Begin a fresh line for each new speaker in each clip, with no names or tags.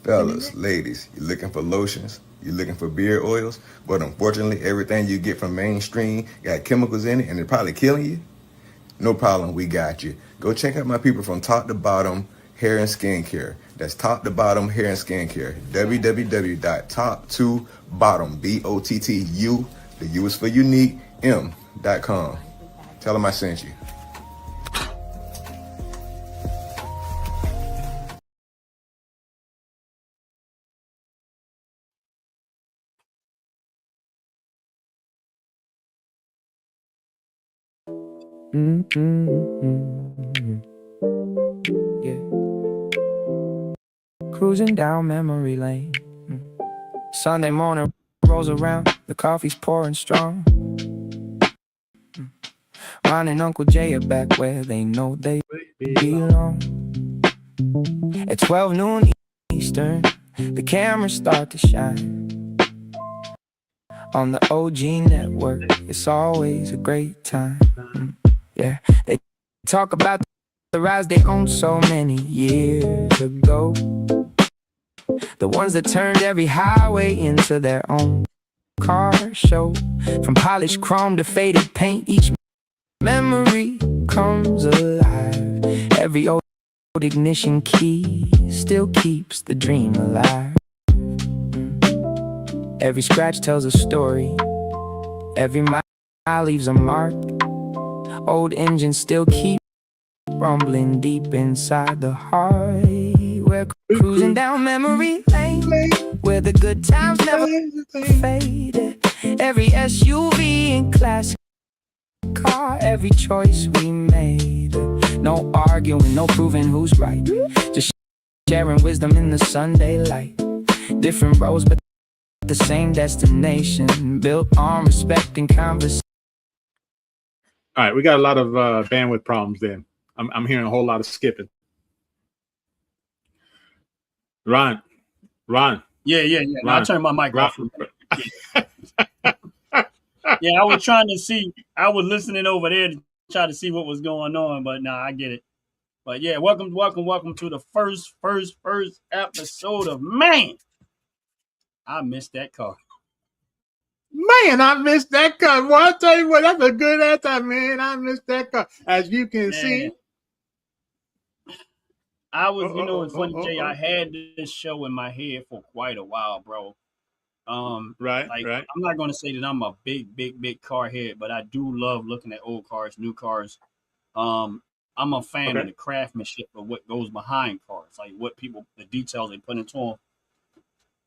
Fellas, ladies, you looking for lotions? You looking for beard oils? But unfortunately, everything you get from mainstream got chemicals in it and it's probably killing you? No problem, we got you. Go check out my people from Top to Bottom Hair and Skincare. That's Top to Bottom Hair and Skincare. www.top2bottom, BOTTU, the U is for unique, M.com. Tell them I sent you.
Yeah. Cruising down memory lane. Sunday morning rolls around, the coffee's pouring strong. Ron and Uncle Jay are back where they know they belong. At 12 noon Eastern, the cameras start to shine. On the OG network, it's always a great time. Yeah, they talk about the rise they owned so many years ago. The ones that turned every highway into their own car show. From polished chrome to faded paint, each memory comes alive. Every old ignition key still keeps the dream alive. Every scratch tells a story. Every mile leaves a mark. Old engines still keep rumbling deep inside the heart. We're cruising down memory lane, where the good times never faded. Every SUV and classic car, every choice we made. No arguing, no proving who's right. Just sharing wisdom in the Sunday light. Different roads, but the same destination. Built on respect and conversation.
All right, we got a lot of bandwidth problems then. I'm hearing a whole lot of skipping. Ron.
Yeah. I turned my mic off. Yeah, I was trying to see. I was listening over there to try to see what was going on, but nah, I get it. But yeah, welcome to the first episode of Man. I missed that car.
Man, I missed that car. Well, I tell you what, that's a good answer, man. I missed that car. As you can see.
I was, it's funny, Jay. I had this show in my head for quite a while, bro.
Right.
I'm not going to say that I'm a big car head, but I do love looking at old cars, new cars. I'm a fan of the craftsmanship of what goes behind cars, like what the details they put into them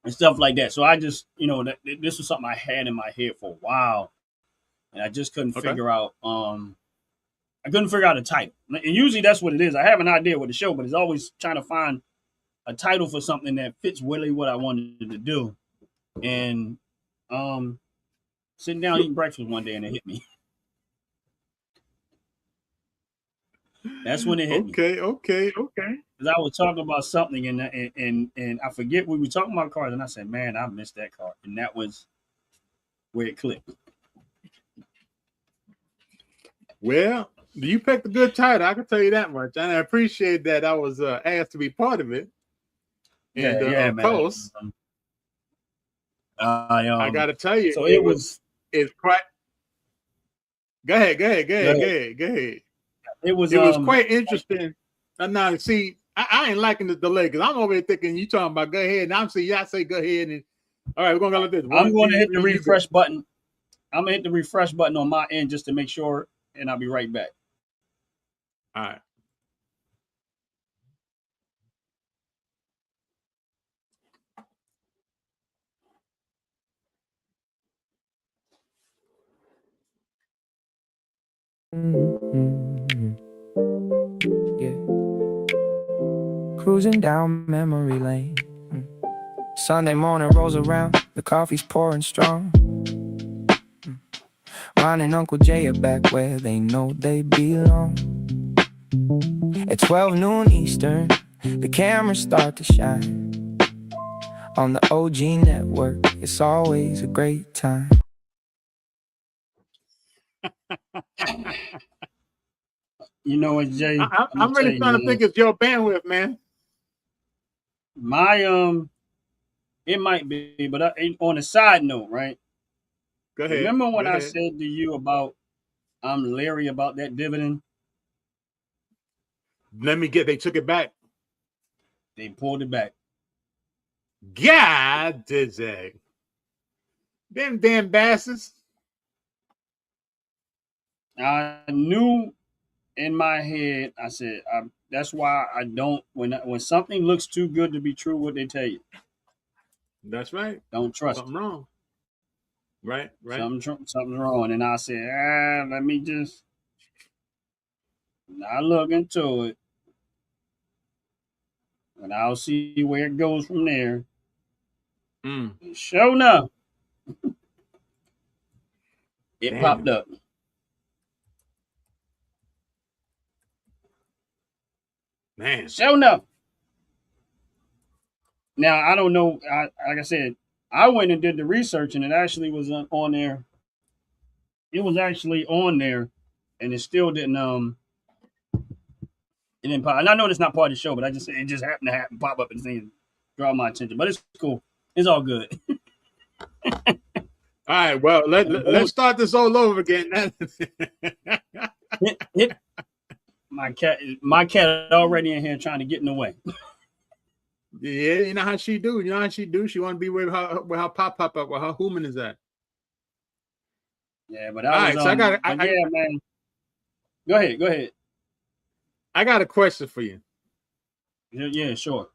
and stuff like that. So I just, this was something I had in my head for a while, and I just couldn't figure out. I couldn't figure out a title, and usually that's what it is. I have an idea with the show, but it's always trying to find a title for something that fits really what I wanted to do. And sitting down eating breakfast one day, and it hit me. That's when it hit me.
Okay.
Because I was talking about something, and I forget we were talking about cars, and I said, "Man, I missed that car," and that was where it clicked.
Well, you picked a good title. I can tell you that much, and I appreciate that I was asked to be part of it. And of course, I got to tell you,
so
it's quite. Go ahead. It was quite interesting. Now, see, I ain't liking the delay because I'm over here thinking you talking about go ahead, and I'm saying I say go ahead, and all right, we're gonna go like this.
I'm going to hit the refresh button. I'm gonna hit the refresh button on my end just to make sure, and I'll be right back.
All right.
Yeah. Cruising down memory lane. Sunday morning rolls around, the coffee's pouring strong. Ron and Uncle Jay are back where they know they belong. At 12 noon Eastern, the cameras start to shine. On the OG network, it's always a great time.
You know what, Jay?
I'm really trying to think it's your bandwidth, man.
My it might be, but on a side note, right?
Go ahead.
Remember when
Go
I
ahead.
said to you about I'm leery about that dividend?
They took it back.
They pulled it back.
God did they? Them damn bastards.
I knew in my head, I said, that's why I don't, when something looks too good to be true, what they tell you,
That's right.
don't trust
Something
it.
wrong. Right.
Something's wrong. And I said, let me just not look into it. And I'll see where it goes from there.
Mm.
Sure enough, it
Damn.
popped up.
Man.
Sure enough. Now, I don't know. Like I said, I went and did the research, and it actually was on there. It was actually on there, and it still didn't. It didn't pop. And I know it's not part of the show, but it just happened to pop up and draw my attention. But it's cool. It's all good.
All right. Well, let's start this all over again.
My cat already in here trying to get in the way.
Yeah, you know how she do. You know how she do. She want to be where her pop up, where her human is at.
Yeah, but I was. So yeah, man. Go ahead.
I got a question for you.
Yeah, sure.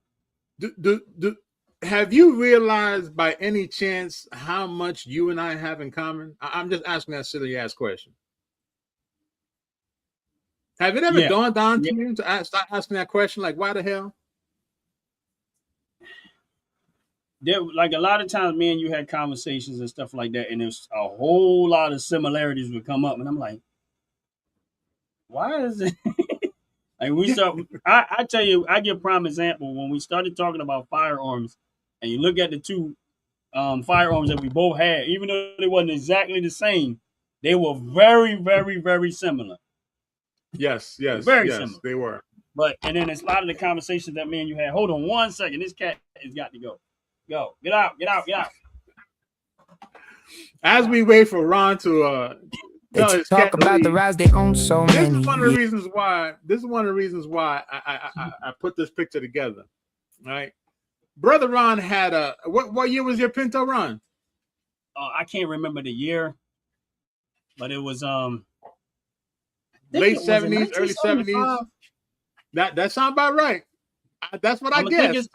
Have you realized by any chance how much you and I have in common? I'm just asking that silly ass question. Have it ever dawned on to you to start asking that question? Like, why the hell?
There, like a lot of times, me and you had conversations and stuff like that, and there's a whole lot of similarities would come up, and I'm like, why is it? Like we start, I tell you, I give prime example when we started talking about firearms, and you look at the two firearms that we both had, even though they wasn't exactly the same, they were very, very, very similar.
Yes,
very similar.
They were.
But and then it's a lot of the conversations that me and you had. Hold on 1 second, this cat has got to go. Go, get out.
As we wait for Ron to
talk about the rise they own so many.
This is one of the reasons why. This is one of the reasons why I put this picture together. Right, brother Ron had a what year was your Pinto, Ron?
I can't remember the year, but it was
late 70s, early 70s. That sounds about right. That's what I guess.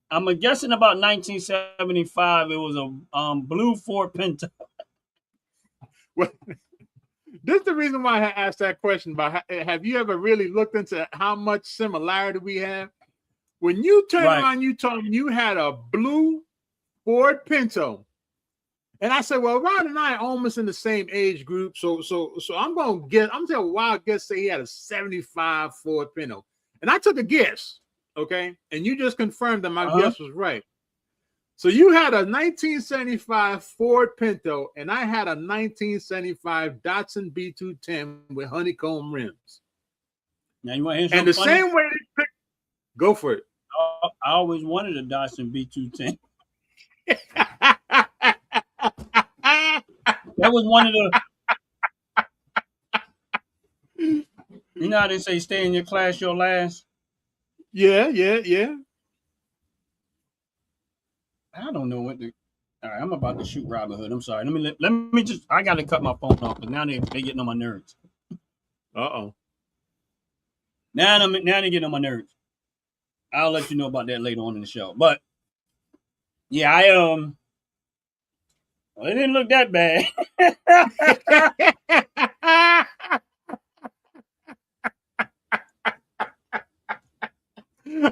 I'm guessing about 1975. It was a blue Ford Pinto.
Well, this is the reason why I asked that question. But have you ever really looked into how much similarity we have? When you turn around, you told me you had a blue Ford Pinto, and I said, "Well, Ron and I are almost in the same age group, so I'm gonna guess. I'm gonna wild guess say he had a 75 Ford Pinto." And I took a guess, okay? And you just confirmed that my guess was right. So you had a 1975 Ford Pinto, and I had a 1975 Datsun B210 with honeycomb rims.
Now you want to hear
something funny? Same way they picked. Go for it.
I always wanted a Datsun B210. That was one of the. You know how they say, "Stay in your class, your last."
Yeah.
I don't know what the. All right, I'm about to shoot Robin Hood. I'm sorry. Let me just. I got to cut my phone off because now they getting on my nerves.
Uh-oh.
Now they getting on my nerves. I'll let you know about that later on in the show. But yeah, well, it didn't look that bad.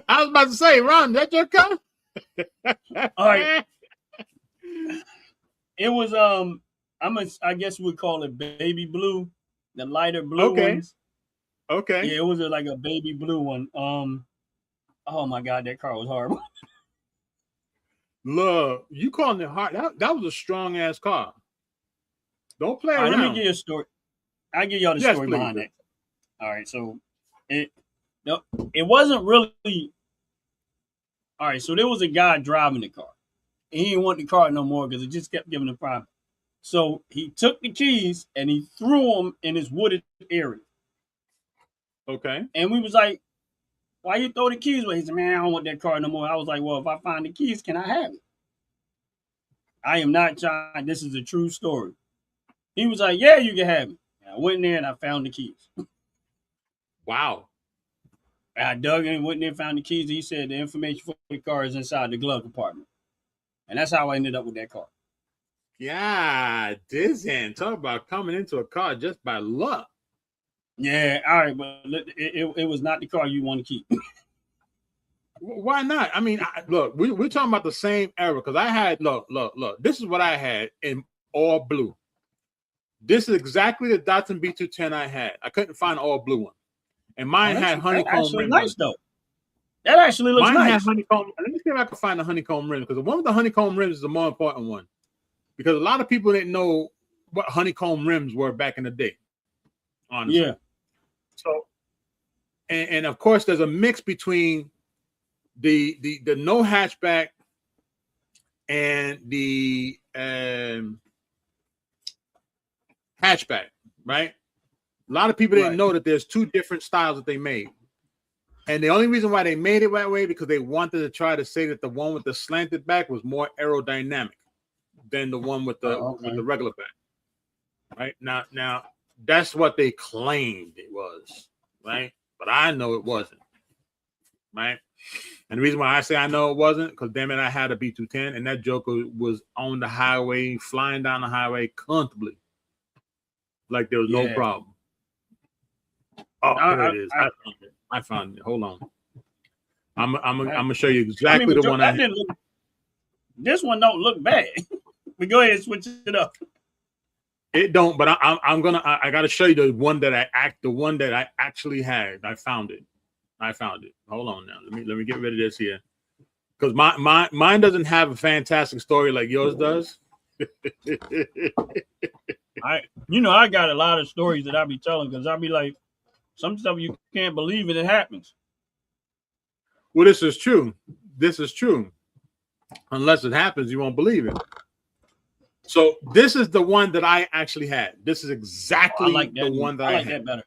I was about to say, Ron, that your car?
All right. It was I guess we'd call it baby blue, the lighter blue ones.
Okay.
Yeah, it was like a baby blue one. Oh my God, that car was horrible.
Look, you calling it hard? That was a strong ass car. Don't play around.
Let me give you a story. I'll give y'all the story behind that. All right, so it wasn't really All right, so there was a guy driving the car. And he didn't want the car no more because it just kept giving him problems. So he took the keys and he threw them in his wooded area.
Okay.
And we was like, why you throw the keys away? He said, man, I don't want that car no more. I was like, well, if I find the keys, can I have it? I am not trying. This is a true story. He was like, yeah, you can have it. And I went in there and I found the keys.
Wow.
And I dug in, went in there, found the keys. And he said the information for the car is inside the glove compartment. And that's how I ended up with that car.
Yeah, Dizan, talk about coming into a car just by luck.
Yeah, all right, but it was not the car you want to keep.
Why not? I mean, look, we're talking about the same era because I had look. This is what I had in all blue. This is exactly the Datsun B210 I had. I couldn't find all blue one, and mine had honeycomb rims.
Nice though. That actually looks
mine
nice.
Had honeycomb. Let me see if I can find the honeycomb rims because the one with the honeycomb rims is the more important one because a lot of people didn't know what honeycomb rims were back in the day. Honestly.
Yeah.
So, and of course, there's a mix between the no hatchback and the hatchback, right? A lot of people didn't know that there's two different styles that they made. And the only reason why they made it that way because they wanted to try to say that the one with the slanted back was more aerodynamic than the one with the with the regular back. Right? Now that's what they claimed it was, right? But I know it wasn't. Right? And the reason why I say I know it wasn't, because damn it, I had a B210 and that joker was on the highway, flying down the highway comfortably. Like there was no problem. Oh, there it is. I found it. Hold on. I'm gonna show you exactly the one I had.
This one don't look bad. We go ahead and switch it up.
It don't, but I gotta show you the one that I actually had. I found it. Hold on now. Let me get rid of this here. Because mine doesn't have a fantastic story like yours does.
I got a lot of stories that I be telling because I be like, some stuff you can't believe it happens.
Well, this is true. Unless it happens, you won't believe it. So this is the one that I actually had. This is exactly the one that I like.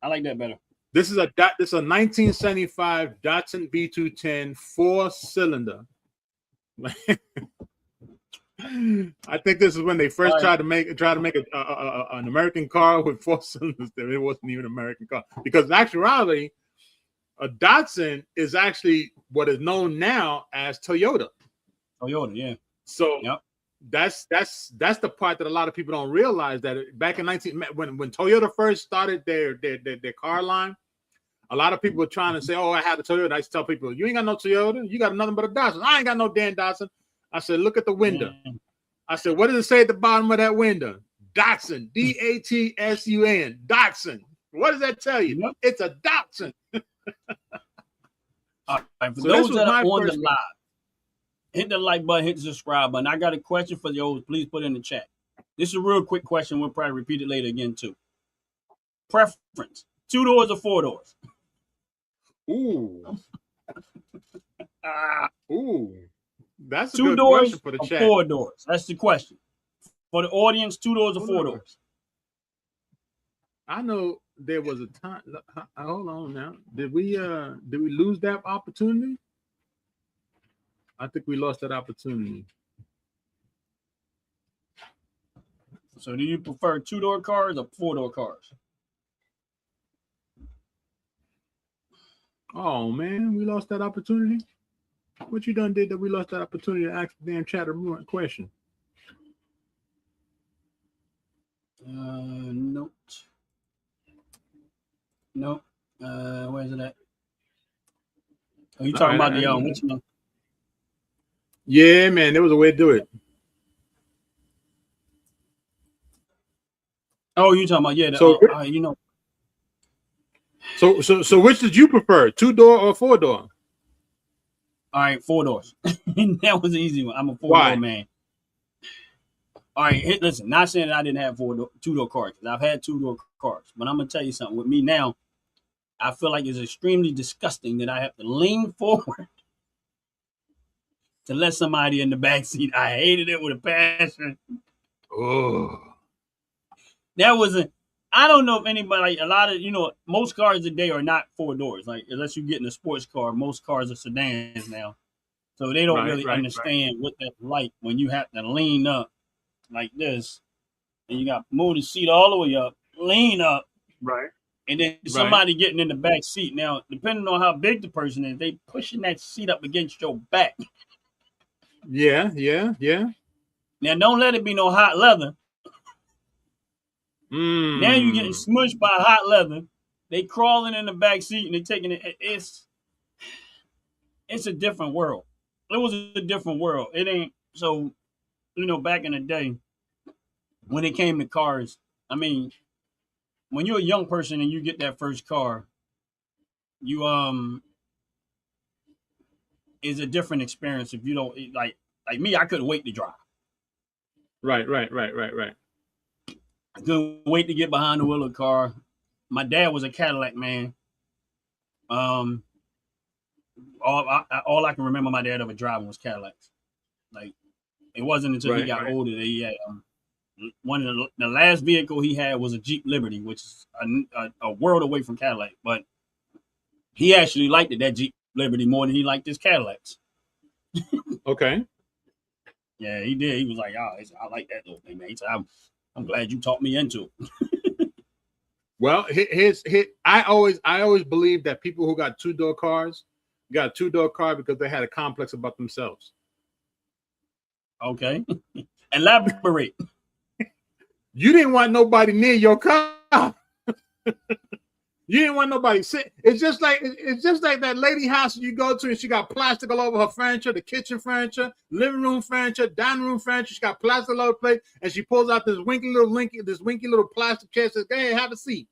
I like that better.
This is a 1975 Datsun B210 4-cylinder. I think this is when they first tried to make an American car with 4 cylinders. It wasn't even an American car because in actuality, a Datsun is actually what is known now as Toyota.
Toyota, yeah.
So that's the part that a lot of people don't realize that back in when Toyota first started their car line, a lot of people were trying to say, "Oh, I had a Toyota." I used to tell people, "You ain't got no Toyota. You got nothing but a Datsun." I ain't got no damn Datsun. I said, "Look at the window." I said, "What does it say at the bottom of that window?" Datsun, Datsun, Datsun. What does that tell you? Yep. It's a Datsun.
All right, for those that are on the live, hit the like button, hit the subscribe button. I got a question for the olds. Please put it in the chat. This is a real quick question. We'll probably repeat it later again too. Preference: 2 doors or 4 doors?
Ooh. Ooh. That's a
2
good
doors
question for the
or
chat.
4 doors? That's the question. For the audience, 2 doors or 4 doors?
I know there was a time. Hold on now. Did we lose that opportunity? I think we lost that opportunity.
So do you prefer 2-door cars or 4-door cars?
Oh man, we lost that opportunity. What you done did that we lost that opportunity to ask the damn chat a question?
Nope. Nope. Where's it at? Are you talking about the what's your name?
Yeah, man, there was a way to do it.
Oh, you talking about
So which did you prefer, 2-door or 4-door?
All right, 4 doors. That was an easy one. I'm a 4-door man. All right, listen. Not saying that I didn't have 2-door cars because I've had 2-door cars, but I'm gonna tell you something. With me now, I feel like it's extremely disgusting that I have to lean forward to let somebody in the back seat. I hated it with a passion.
Oh,
That wasn't. I don't know if anybody. A lot of most cars today are not 4 doors. Like unless you get in a sports car, most cars are sedans now. So they don't really understand what that's like when you have to lean up like this, and you got to move the seat all the way up, lean up,
right.
and then somebody getting in the back seat. Now, depending on how big the person is, they pushing that seat up against your back.
Yeah.
Now, don't let it be no hot leather. Now you're
Hmm.
getting smushed by hot leather. They crawling in the back seat and they taking it. It's a different world. It was a different world. It ain't so. Back in the day, when it came to cars, I mean, when you're a young person and you get that first car, you is a different experience. If you don't like me, I couldn't wait to drive.
Right.
I couldn't wait to get behind the wheel of the car. My dad was a Cadillac man. All I can remember my dad ever driving was Cadillacs. Like it wasn't until he got older that he had one of the last vehicle he had was a Jeep Liberty, which is a world away from Cadillac. But he actually liked that Jeep Liberty more than he liked his Cadillacs.
Okay.
Yeah, he did. He was like, "Oh, I like that little thing, man." He said, "I'm glad you talked me into it."
Well, I always believed that people who got 2-door cars got a 2-door car because they had a complex about themselves.
Okay, elaborate.
You didn't want nobody near your car. You didn't want nobody sit. It's just like that lady house you go to and she got plastic all over her furniture, the kitchen furniture, living room furniture, dining room furniture. She got plastic all over the place, and she pulls out this winky little plastic chair. Says, "Go ahead, have a seat."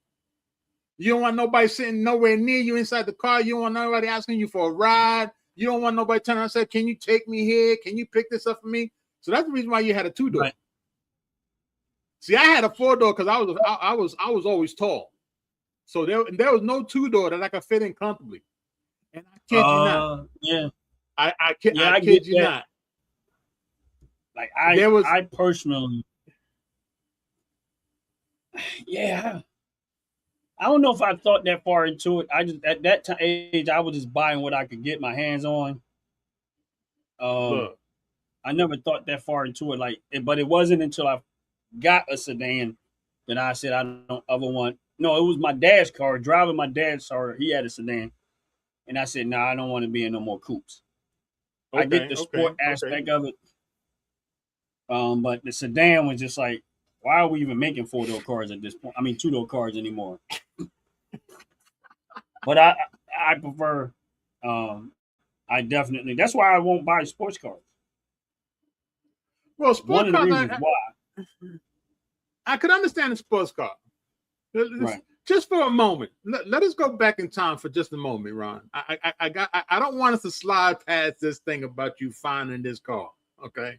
You don't want nobody sitting nowhere near you inside the car. You don't want nobody asking you for a ride. You don't want nobody turning around and say, "Can you take me here? Can you pick this up for me?" So that's the reason why you had a 2-door.
Right.
See, I had a 4-door because I was always tall. So there was no 2-door that I could fit in comfortably. And I kid you not.
Yeah.
I kid you not.
Like I personally, yeah. I don't know if I thought that far into it. I just at that age I was just buying what I could get my hands on. I never thought that far into it. But it wasn't until I got a sedan that I said I don't ever want. No, it was my dad's car. Driving my dad's car, he had a sedan, and I said, "Nah, I don't want to be in no more coupes." I get the sport aspect of it, but the sedan was just like, why are we even making 4-door cars at this point? I mean, 2-door cars anymore. But I prefer. I definitely. That's why I won't buy sports cars.
Well, sports
one of the
cars.
reasons why.
I could understand a sports car.
Right.
Just for a moment, let us go back in time for just a moment, Ron. I don't want us to slide past this thing about you finding this car, okay?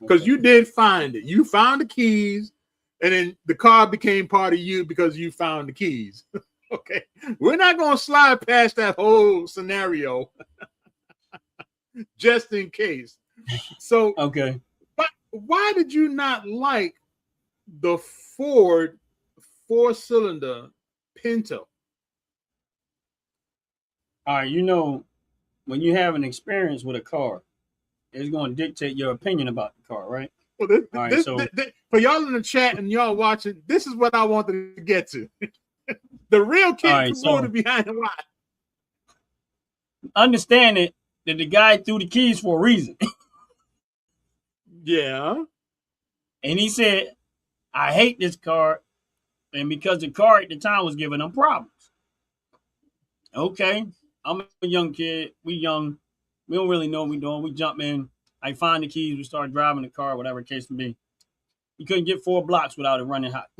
Because you did find it. You found the keys, and then the car became part of you because you found the keys. Okay, we're not going to slide past that whole scenario, just in case. So,
okay,
but why did you not like the Ford 4-cylinder Pinto?
All right, when you have an experience with a car, it's going to dictate your opinion about the car, right?
Well, for y'all in the chat and y'all watching, this is what I wanted to get to. The real kid promoted behind the why.
Understand it that the guy threw the keys for a reason.
Yeah.
And he said, "I hate this car." And because the car at the time was giving them problems. Okay, I'm a young kid. We young. We don't really know what we're doing. We jump in. I find the keys. We start driving the car, whatever the case may be. You couldn't get 4 blocks without it running hot.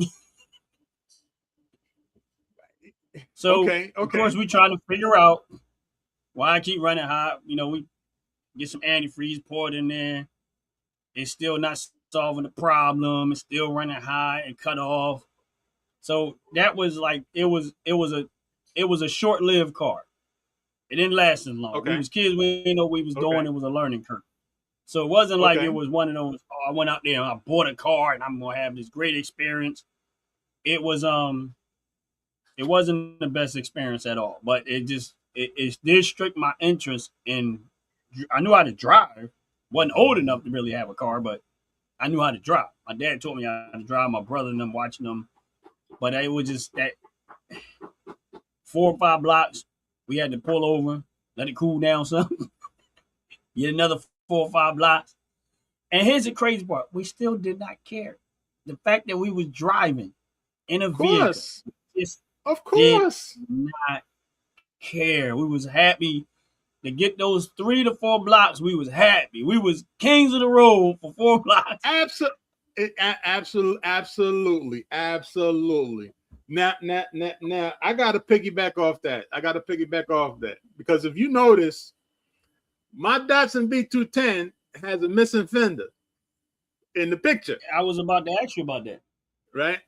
So, of course, we trying to figure out why I keep running hot. We get some antifreeze poured in there. It's still not solving the problem. It's still running hot and cut off. So that was like it was a short-lived car. It didn't last as long. We was kids. We didn't know what we was doing. It was a learning curve. So it wasn't like
Okay.
it was one of those, oh, I went out there and I bought a car and I'm gonna have this great experience. It wasn't the best experience at all. But it did strike my interest in. I knew how to drive. Wasn't old enough to really have a car, but I knew how to drive. My dad taught me how to drive. My brother and them watching them, but it was just that 4 or 5 blocks. We had to pull over, let it cool down some. Get another 4 or 5 blocks. And here's the crazy part: we still did not care. The fact that we was driving in a vehicle, just
of course,
did not care. We was happy to get those 3 to 4 blocks. We was happy. We was kings of the road for 4 blocks.
Absolutely. Now, I got to piggyback off that. Because if you notice, my Datsun B210 has a missing fender in the picture.
I was about to ask you about that.
Right?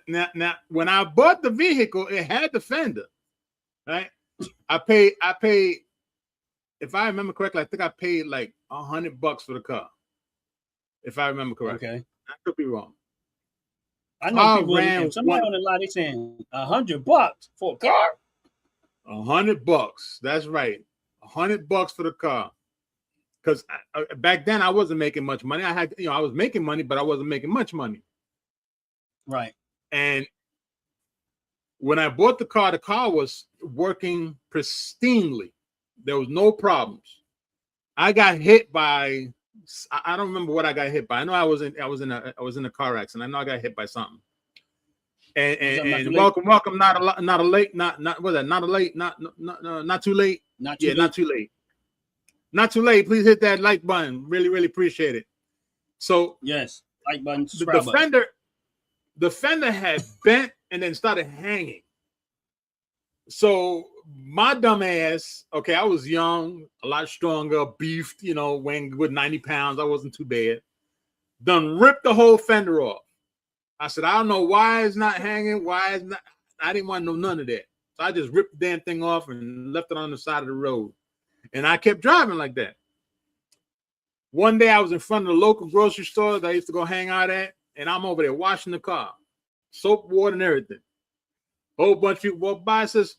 Now, when I bought the vehicle, it had the fender. Right? I paid. If I remember correctly, I think I paid like $100 for the car. If I remember correctly.
Okay.
I could be wrong.
I know people, if somebody on the lot, they saying $100 for a car.
$100. That's right. $100 for the car. Because back then I wasn't making much money. I was making money, but I wasn't making much money.
Right.
And when I bought the car was working pristinely. There was no problems. I got hit by, I don't remember what I got hit by. I know I was in a car accident. I know I got hit by something. And welcome, not too late. Not too late. Please hit that like button. Really, really appreciate it. So
yes, like button.
The fender had bent and then started hanging. So my dumb ass, okay, I was young, a lot stronger, beefed, weighing good 90 pounds. I wasn't too bad. Done ripped the whole fender off. I said, I don't know why it's not hanging. I didn't want to know none of that. So I just ripped the damn thing off and left it on the side of the road. And I kept driving like that. One day I was in front of the local grocery store that I used to go hang out at, and I'm over there washing the car. Soap, water, and everything. Whole bunch of people walk by and says,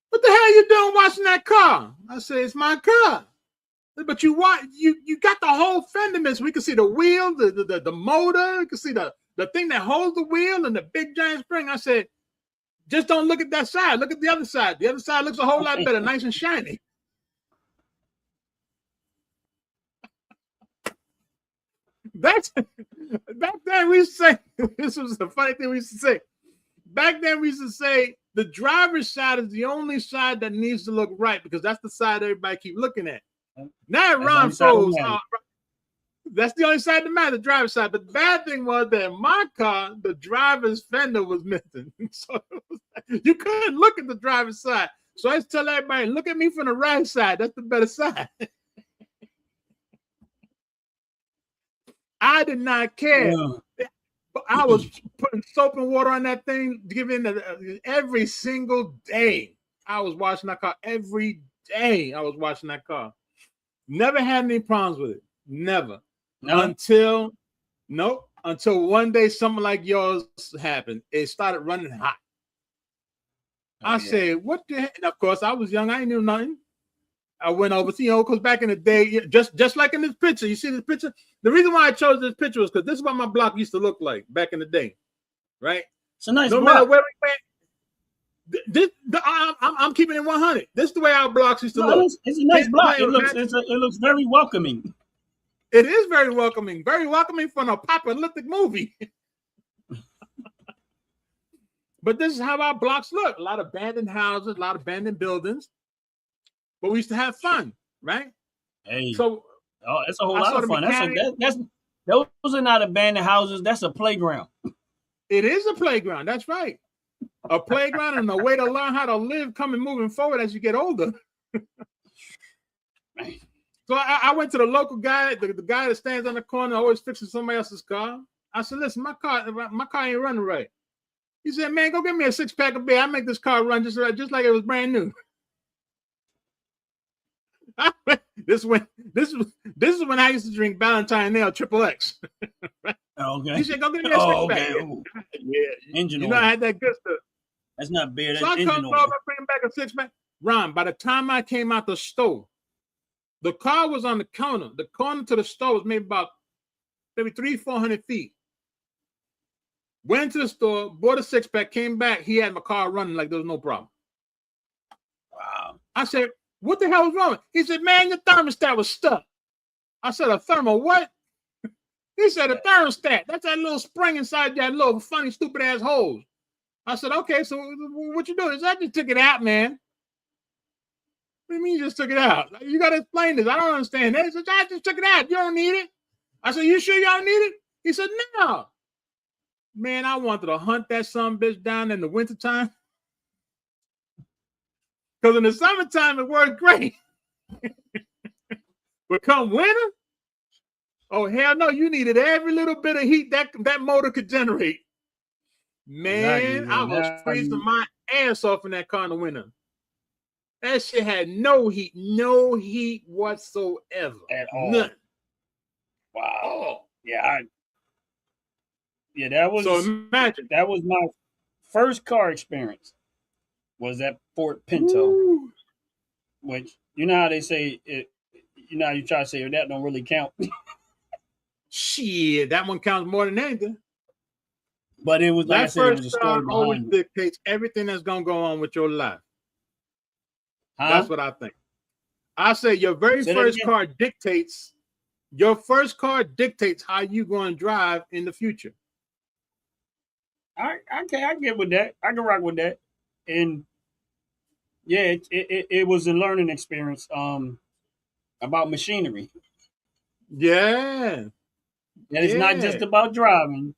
what the hell you doing washing that car? I said, it's my car. But you got the whole fender missing. We can see the wheel, the motor. You can see the thing that holds the wheel and the big giant spring. I said, just don't look at that side. Look at the other side. The other side looks a whole lot better, nice and shiny. Back then we used to say, this was a funny thing we used to say. Back then we used to say, the driver's side is the only side that needs to look right because that's the side everybody keep looking at. Now Ron Foles, that's the only side that matters, the driver's side. But the bad thing was that in my car, the driver's fender was missing. So you couldn't look at the driver's side. So I used to tell everybody, look at me from the right side. That's the better side. I did not care. Yeah. I was putting soap and water on that thing, every single day. I was washing that car every day. I was washing that car. Never had any problems with it. Never. No. Until one day something like yours happened. It started running hot. I said, what the heck? And of course, I was young. I ain't knew nothing. I went over, because back in the day, just like in this picture, you see this picture? The reason why I chose this picture was because this is what my block used to look like back in the day, right?
It's a nice
no
block.
Matter where we went, I'm keeping it 100. This is the way our blocks used to look.
It's a nice block. It looks very welcoming.
It is very welcoming from a apocalyptic movie. But this is how our blocks look. A lot of abandoned houses, a lot of abandoned buildings. But we used to have fun, right?
Hey,
so
it's a whole lot of fun. Those are not abandoned houses. That's a playground.
It is a playground. That's right. A playground and a way to learn how to live, moving forward as you get older. So I went to the local guy, the guy that stands on the corner, always fixing somebody else's car. I said, listen, my car ain't running right. He said, man, go get me a 6-pack of beer. I make this car run just like it was brand new. This This is when I used to drink Valentine Ale Triple X.
Okay.
He said, "Go get me a six pack."
Ooh.
Yeah,
Engine
you
oil.
know I had that good stuff.
That's not beer. That's
So I
engine
come
oil.
over, bring back a six pack. Ron, by the time I came out the store, the car was on the counter. The corner to the store was maybe 300-400 feet. Went to the store, bought a six pack, came back. He had my car running like there was no problem.
Wow.
I said, "What the hell was wrong?" He said, "Man, your thermostat was stuck." I said, "A thermo what?" He said, "A thermostat. That's that little spring inside that little funny, stupid ass hose." I said, "Okay, so what you doing?" He said, "I just took it out, man." What do you mean you just took it out? You got to explain this. I don't understand that. He said, "I just took it out. You don't need it." I said, "You sure you don't need it?" He said, "No." Man, I wanted to hunt that son bitch down in the wintertime. Because in the summertime, it worked great. But come winter, oh, hell no, you needed every little bit of heat that motor could generate. Man,
Exactly.
I was freezing my ass off in that car in the winter. That shit had no heat whatsoever.
At all.
None.
Wow.
Oh.
Yeah, that was
So imagine.
That was my first car experience. Was that Ford Pinto,
Ooh.
which you know how they say it. You know how you try to say that don't really count.
Shit, that one counts more than anything.
But it was like
that
I said, it was a
first
story
car always
behind it.
dictates everything that's gonna go on with your life.
Huh?
That's what I think. I say your very first car dictates. Your first car dictates how you going to drive in the future.
I get with that. I can rock with that. And yeah, it was a learning experience about machinery.
Yeah.
And it's not just about driving.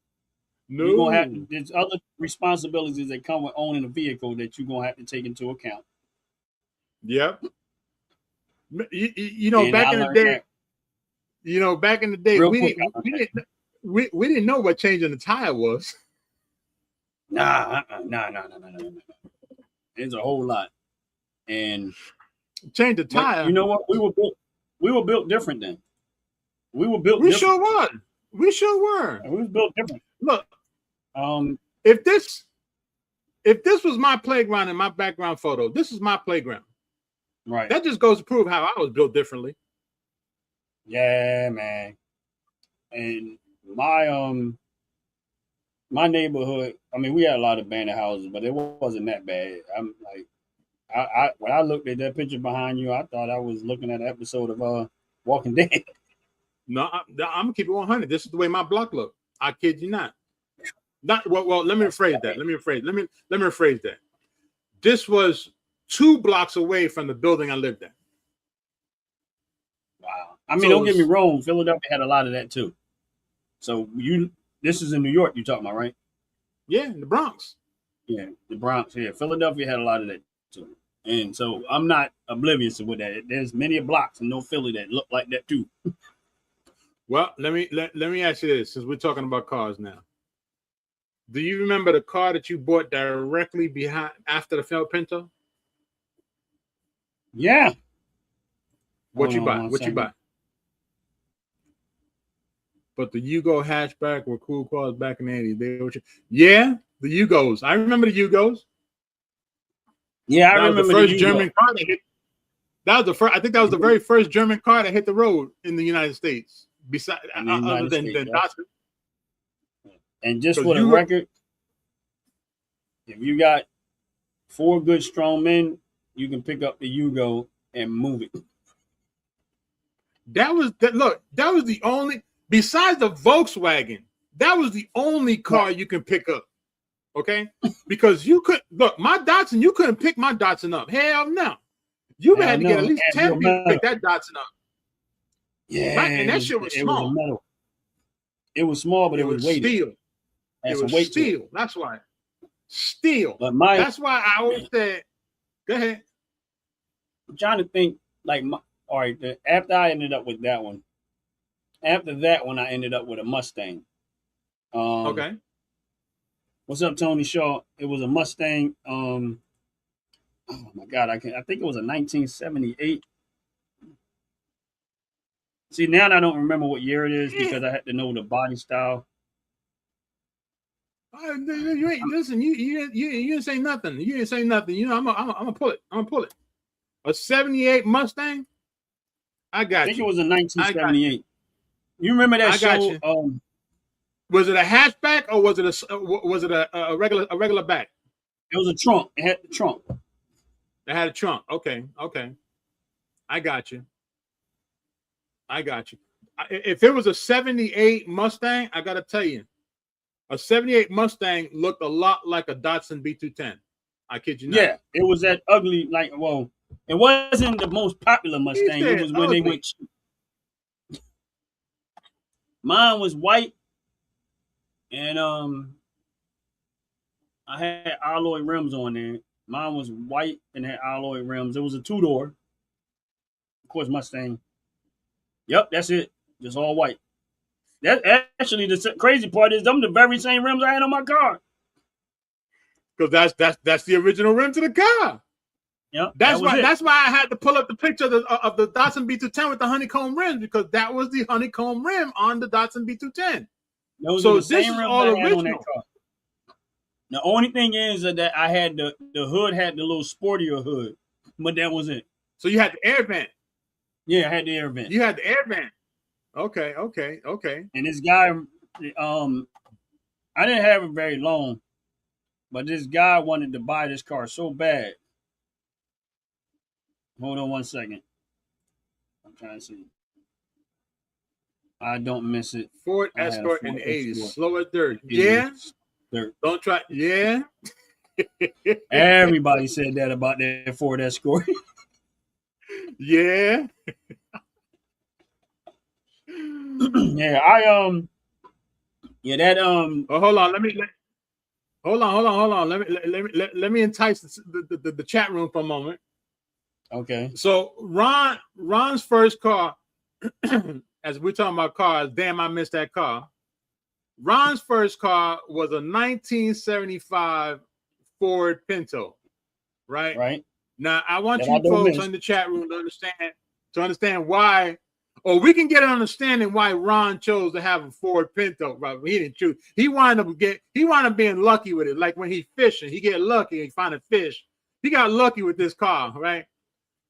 No.
You're gonna have there's other responsibilities that come with owning a vehicle that you're gonna have to take into account.
Yep. You know, back in the day, we didn't know what changing the tire was.
No. It's a whole lot. And
change the tire.
You know what? We were built different then. We were built.
We sure were. We sure were.
We was built different.
Look, if this was my playground in my background photo, this is my playground.
Right.
That just goes to prove how I was built differently.
Yeah, man. And my neighborhood, I mean, we had a lot of abandoned houses, but it wasn't that bad. I'm like, when I looked at that picture behind you, I thought I was looking at an episode of Walking Dead.
No, I'm gonna keep it 100. This is the way my block looked. I kid you not. Well. Let me rephrase that. Let me rephrase that. This was 2 blocks away from the building I lived in.
Wow. I mean, don't get me wrong. Philadelphia had a lot of that too. So this is in New York you're talking about, right?
Yeah, in the Bronx.
Yeah, the Bronx. Yeah, Philadelphia had a lot of that too. And so I'm not oblivious to what that. There's many blocks in North Philly that look like that too.
Well, let me ask you this, since we're talking about cars now. Do you remember the car that you bought directly after the Ford Pinto?
Yeah.
What you buy? But the Yugo hatchback were cool cars back in the 80s. The Yugos. I remember the Yugos.
Yeah, I remember
the first German car that hit. That was the first. I think that was the very first German car that hit the road in the United States. Other than Datsun.
And just for the record, if you got 4 good strong men, you can pick up the Yugo and move it.
That was the only, besides the Volkswagen, that was the only car you can pick up. Okay? Because you could look, my Datsun, you couldn't pick my Datsun up. Hell no. You had to get at least 10 people to pick that Datsun up.
Yeah.
Right? And that shit was small.
It was small, but it was weighted.
Steel. It was steel. That's why. Steel.
But
that's why I always said, go ahead.
I'm trying to think, all right, after I ended up with that one, after that one, I ended up with a Mustang.
Okay.
What's up, Tony Shaw? It was a Mustang. Oh my God, I think it was a 1978. See, now I don't remember what year it is because I had to know the body style.
You ain't listen. You didn't say nothing. You didn't say nothing. You know, I'm gonna pull it. I'm gonna pull it. A '78 Mustang. I got
I think
you.
it was in 1978. You remember that show?
Was it a hatchback or was it a regular back?
It was a trunk. It had the trunk.
It had a trunk. Okay. I got you. If it was a '78 Mustang, I gotta tell you, a '78 Mustang looked a lot like a Datsun B210. I kid you not.
Yeah, it was that ugly. It wasn't the most popular Mustang. It was when they went cheap. Mine was white, and I had alloy rims on there. Mine was white and had alloy rims. It was a 2-door. Of course, Mustang. Yep, that's it. Just all white. That actually the crazy part is them the very same rims I had on my car.
Because that's the original rim to the car.
Yep,
that's why I had to pull up the picture of the Datsun B210 with the honeycomb rims, because that was the honeycomb rim on the Datsun B210.
So this is all original. On that car. The only thing is that I had the hood had the little sportier hood, but that was it.
So you had the air vent.
Yeah, I had the air vent.
You had the air vent. Okay.
And this guy, I didn't have it very long, but this guy wanted to buy this car so bad. Hold on 1 second. I'm trying to see. I don't miss it.
Ford Escort in the 80s. Slow as dirt. Yeah.
Dirt.
Don't try. Yeah.
Everybody said that about that Ford Escort.
Yeah.
Yeah,
Oh, hold on. Hold on. Let me entice the chat room for a moment.
Okay.
So Ron's first car, as we're talking about cars, damn, I missed that car. Ron's first car was a 1975 Ford Pinto, right?
Right.
Now I want you folks in the chat room to understand why, or we can get an understanding why Ron chose to have a Ford Pinto. Right? He didn't choose. He wound up being lucky with it. Like when he fishing, he get lucky and he find a fish. He got lucky with this car, right?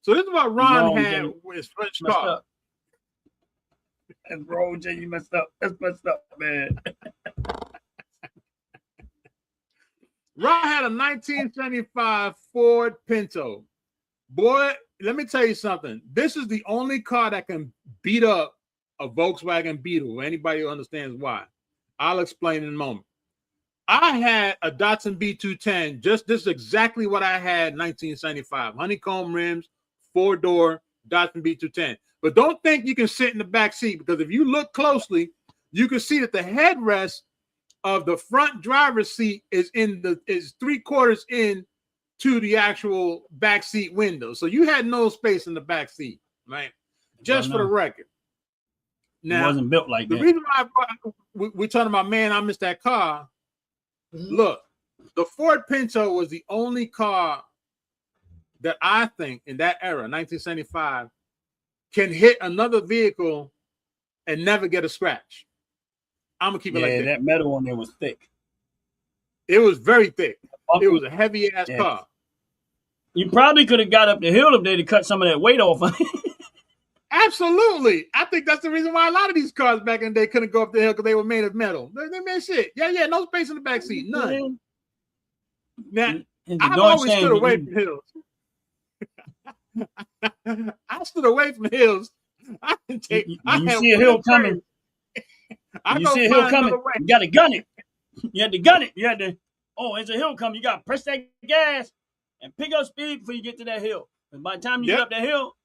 So this is what Ron had with his first car.
And bro, Jay, you messed up. That's messed up, man.
Ron had a 1975 Ford Pinto. Boy, let me tell you something. This is the only car that can beat up a Volkswagen Beetle. Anybody who understands why. I'll explain in a moment. I had a Datsun B210. This is exactly what I had in 1975. Honeycomb rims, 4-door Datsun B210. But don't think you can sit in the back seat, because if you look closely, you can see that the headrest of the front driver's seat is 3/4 in to the actual back seat window. So you had no space in the back seat, right? Just for the record. Now,
it wasn't built like that.
The reason why we're talking about, man, I missed that car. Look, the Ford Pinto was the only car that I think in that era, 1975, can hit another vehicle and never get a scratch. I'm gonna keep it like that.
That metal on there was thick.
It was very thick. It was a heavy ass car.
You probably could have got up the hill if they'd cut some of that weight off.
Absolutely. I think that's the reason why a lot of these cars back in the day couldn't go up the hill, because they were made of metal. They made shit. Yeah, no space in the back seat. None. Now, I've always stood away from hills. I stood away from hills.
You see a hill coming. You see a hill coming. You got to gun it. You had to gun it. You had to, it's a hill coming. You got to press that gas and pick up speed before you get to that hill. And by the time you get up that hill,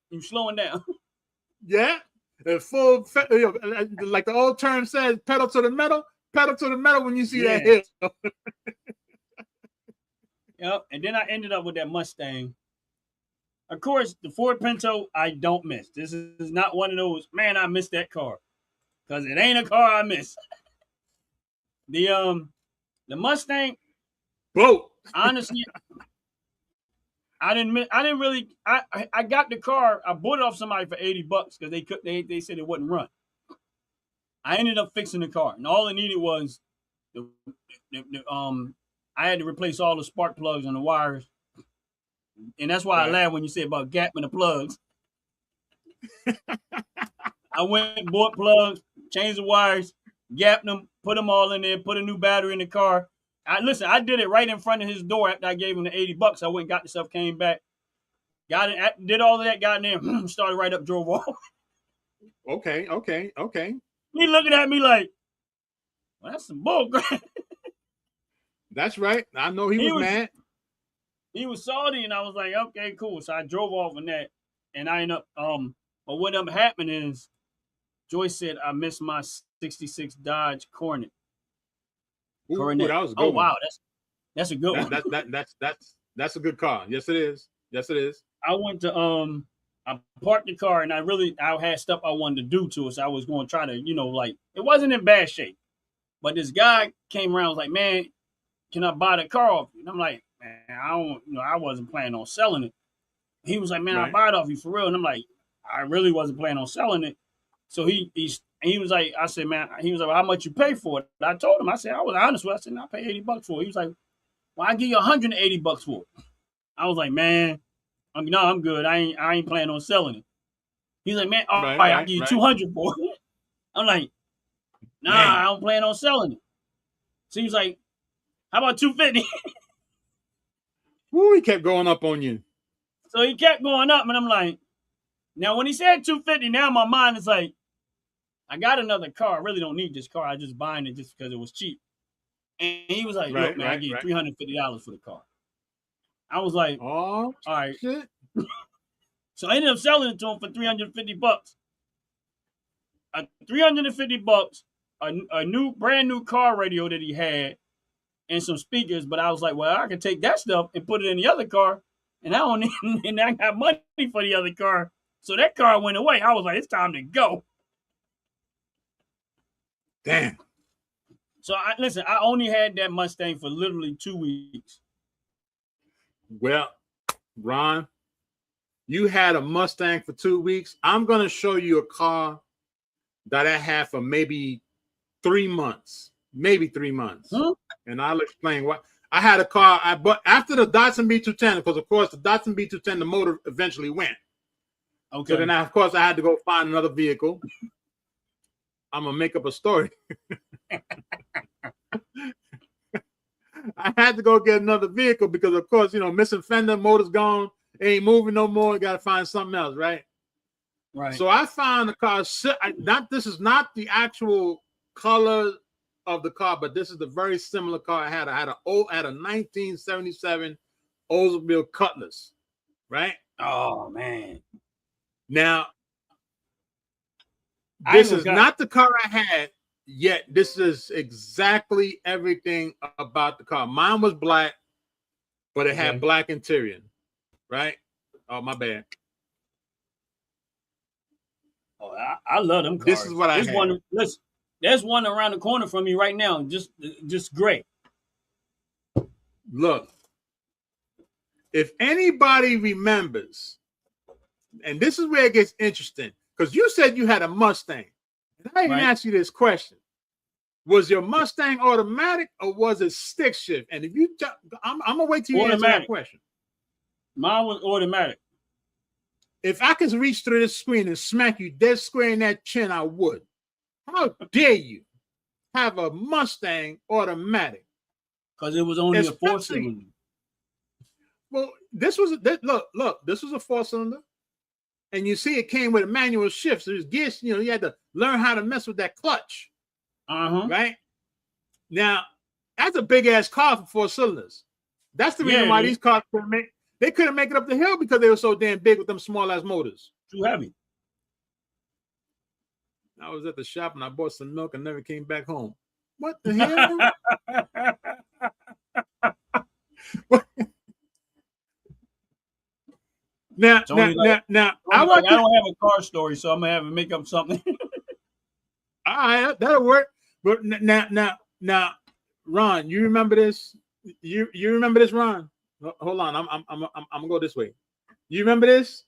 you're slowing down.
Yeah. Full, like the old term says, pedal to the metal when you see that hill.
Yep. And then I ended up with that Mustang. Of course, the Ford Pinto, I don't miss. This is not one of those, man, I missed that car. Because it ain't a car I miss. The Mustang,
boat.
Honestly, I didn't really. I got the car. I bought it off somebody for $80 because they said it wouldn't run. I ended up fixing the car, and all it needed was I had to replace all the spark plugs and the wires, and that's why I laughed when you said about gapping the plugs. I went and bought plugs, changed the wires, gapped them, put them all in there, put a new battery in the car. I did it right in front of his door after I gave him the $80. I went and got the stuff, came back, got it, did all of that, got in there, started right up, drove off.
Okay.
He looking at me like, well, that's some bull crap.
That's right. I know he was mad.
He was salty, and I was like, okay, cool. So I drove off on that, and I ended up, but what ended up happening is, Joyce said I missed my '66 Dodge Coronet.
Ooh, that was a good one.
Wow, that's a good one.
That's a good car. Yes, it is.
I went to I parked the car, and I had stuff I wanted to do to it. So I was going to try to, like, it wasn't in bad shape. But this guy came around, was like, man, can I buy the car off you? And I'm like, man, I wasn't planning on selling it. He was like, man, I'll buy it off you for real. And I'm like, I really wasn't planning on selling it. So he was like, I said, man, he was like, well, how much you pay for it? I told him, I said, I was honest with it. I said, no, I pay $80 for it. He was like, well, I give you $180 for it. I was like, man, no, I'm good. I ain't planning on selling it. He's like, man, all right, I'll give you $200 for it. I'm like, nah, man, I don't plan on selling it. So he was like, how about $250?
Woo, he kept going up on you.
So he kept going up, and I'm like, now when he said $250, now my mind is like, I got another car. I really don't need this car. I just buying it just because it was cheap. And he was like, look, man, I give you $350 for the car. I was like, oh, all right. Shit. So I ended up selling it to him for $350. $350, a brand new car radio that he had, and some speakers. But I was like, well, I can take that stuff and put it in the other car, and I got money for the other car. So that car went away. I was like, it's time to go.
Damn.
So I only had that Mustang for literally 2 weeks.
Well, Ron, you had a Mustang for 2 weeks. I'm going to show you a car that I had for maybe 3 months. And I'll explain why. I had a car I bought after the Datsun B210, because, of course, the Datsun B210, the motor eventually went. Okay. So then, of course, I had to go find another vehicle. I'm going to make up a story. I had to go get another vehicle because, of course, missing fender, motor's gone, ain't moving no more. Got to find something else, right?
Right.
So I found a car. This is not the actual color of the car, but this is the very similar car I had. I had a 1977 Oldsmobile Cutlass, right?
Oh man.
Now, this is not the car I had yet. This is exactly everything about the car. Mine was black, but it had black interior, right? Oh, my bad.
Oh, I love them cars.
This is what I had.
Listen, there's one around the corner from me right now, just great.
Look, if anybody remembers, and this is where it gets interesting, because you said you had a Mustang. And I didn't ask you this question. Was your Mustang automatic or was it stick shift? And if you, I'm gonna wait till you answer that question.
Mine was automatic.
If I could reach through this screen and smack you dead square in that chin, I would. How dare you have a Mustang automatic?
Because it was only a 4-cylinder.
Well, this was this was a 4-cylinder. And you see, it came with a manual shift. So there's gears, you had to learn how to mess with that clutch. Right? Now, that's a big ass car for 4 cylinders. That's the reason why these cars couldn't make it up the hill, because they were so damn big with them small ass motors.
Too heavy.
I was at the shop and I bought some milk and never came back home. What the hell? Now, I don't
have a car story, so I'm gonna have to make up something.
All right, that'll work. But now, Ron, you remember this? You remember this, Ron? Hold on. I'm gonna go this way. You remember this?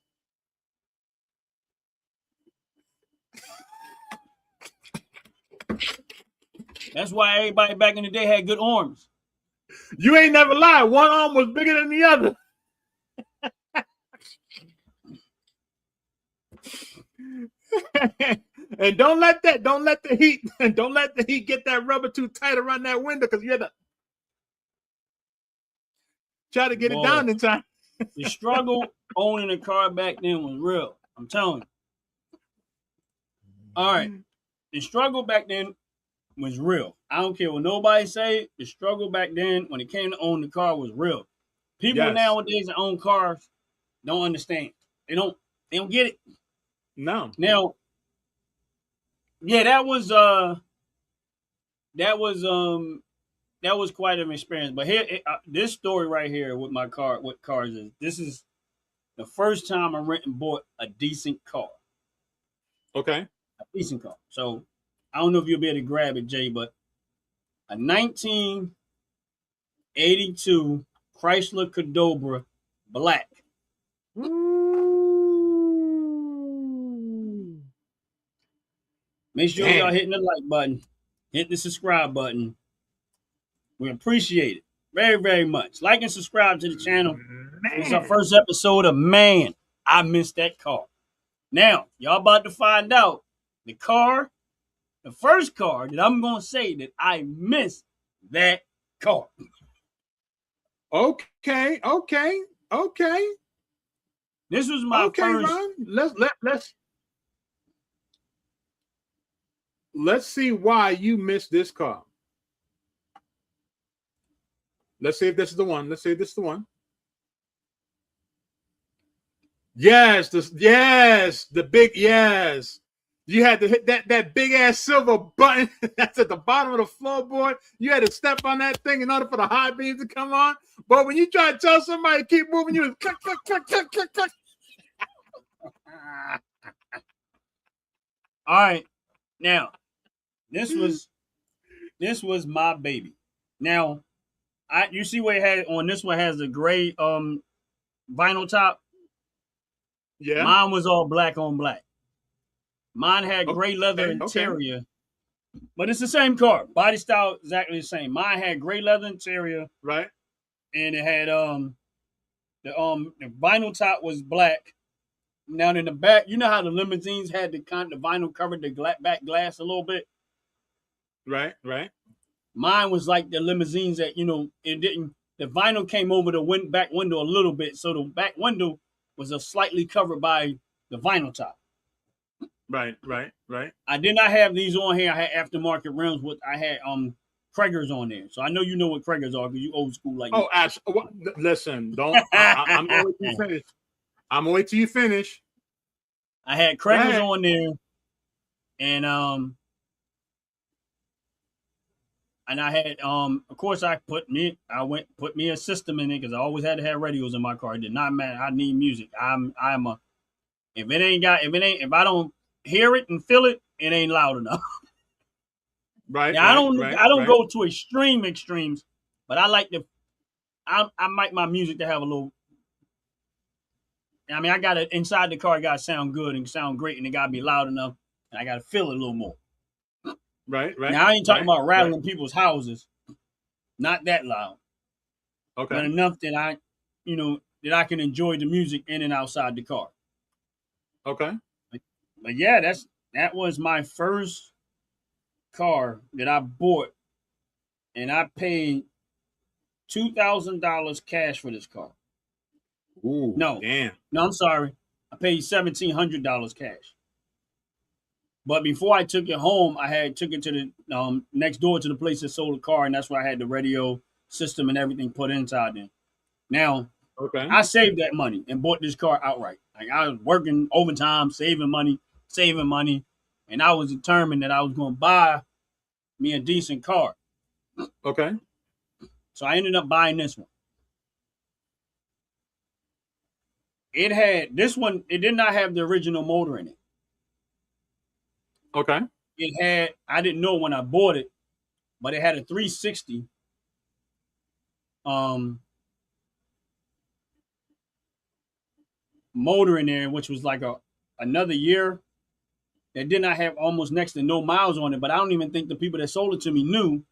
That's why everybody back in the day had good arms.
You ain't never lied. One arm was bigger than the other. And don't let the heat get that rubber too tight around that window, because you had to try to get it down in time.
The struggle owning a car back then was real. I'm telling you. All right. The struggle back then was real. I don't care what nobody say. The struggle back then when it came to own the car was real. People nowadays that own cars don't understand. They don't get it.
No.
Now, yeah, that was quite an experience. But here, this story right here with my car, what cars is, this is the first time I went and bought a decent car.
Okay.
A decent car. So I don't know if you'll be able to grab it, Jay, but a 1982 Chrysler Cadobra black. Make sure y'all hitting the like button, hit the subscribe button. We appreciate it very, very much. Like and subscribe to the channel. This is our first episode of Man, I Missed That Car. Now, y'all about to find out the first car that I'm going to say that I missed that car.
Okay.
This was my first.
Ron. Let's see why you missed this car. Let's see if this is the one. Yes, the big yes. You had to hit that big ass silver button that's at the bottom of the floorboard. You had to step on that thing in order for the high beams to come on. But when you try to tell somebody to keep moving, you click, click, click, click, click, click.
All right. Now, this was my baby. Now, you see what it had on this one has a gray vinyl top.
Yeah.
Mine was all black on black. Mine had gray leather interior. But it's the same car. Body style exactly the same. Mine had gray leather interior.
Right.
And it had the vinyl top was black. Now in the back, you know how the limousines had the vinyl covered the back glass a little bit?
Right.
Mine was like the limousines that, the vinyl came over the back window a little bit. So the back window was slightly covered by the vinyl top.
Right.
I did not have these on here. I had aftermarket rims. I had Kragers on there. So I know you know what Kragers are because you old school like me.
Listen, don't. I'm going to wait till you finish. I'm going to wait till you finish.
I had Kragers on there. And I had of course I put me a system in it because I always had to have radios in my car. It did not matter. I need music. If I don't hear it and feel it, it ain't loud enough.
Right.
Now, I don't go to extremes, but I like I like my music to have a little. I mean, I got it inside the car. It got to sound good and sound great, and it got to be loud enough, and I got to feel it a little more.
Right.
Now I ain't talking about rattling people's houses. Not that loud.
Okay.
But enough that I can enjoy the music in and outside the car.
Okay.
But yeah, that was my first car that I bought, and I paid $2,000 cash for this car.
Ooh,
no, I'm sorry. I paid $1,700 cash. But before I took it home, I took it to the next door to the place that sold the car, and that's where I had the radio system and everything put inside there. Now, I saved that money and bought this car outright. Like I was working overtime, saving money, and I was determined that I was going to buy me a decent car.
Okay.
So I ended up buying this one. It did not have the original motor in it.
Okay.
I didn't know when I bought it, but it had a 360 motor in there, which was like another year that did not have almost next to no miles on it. But I don't even think the people that sold it to me knew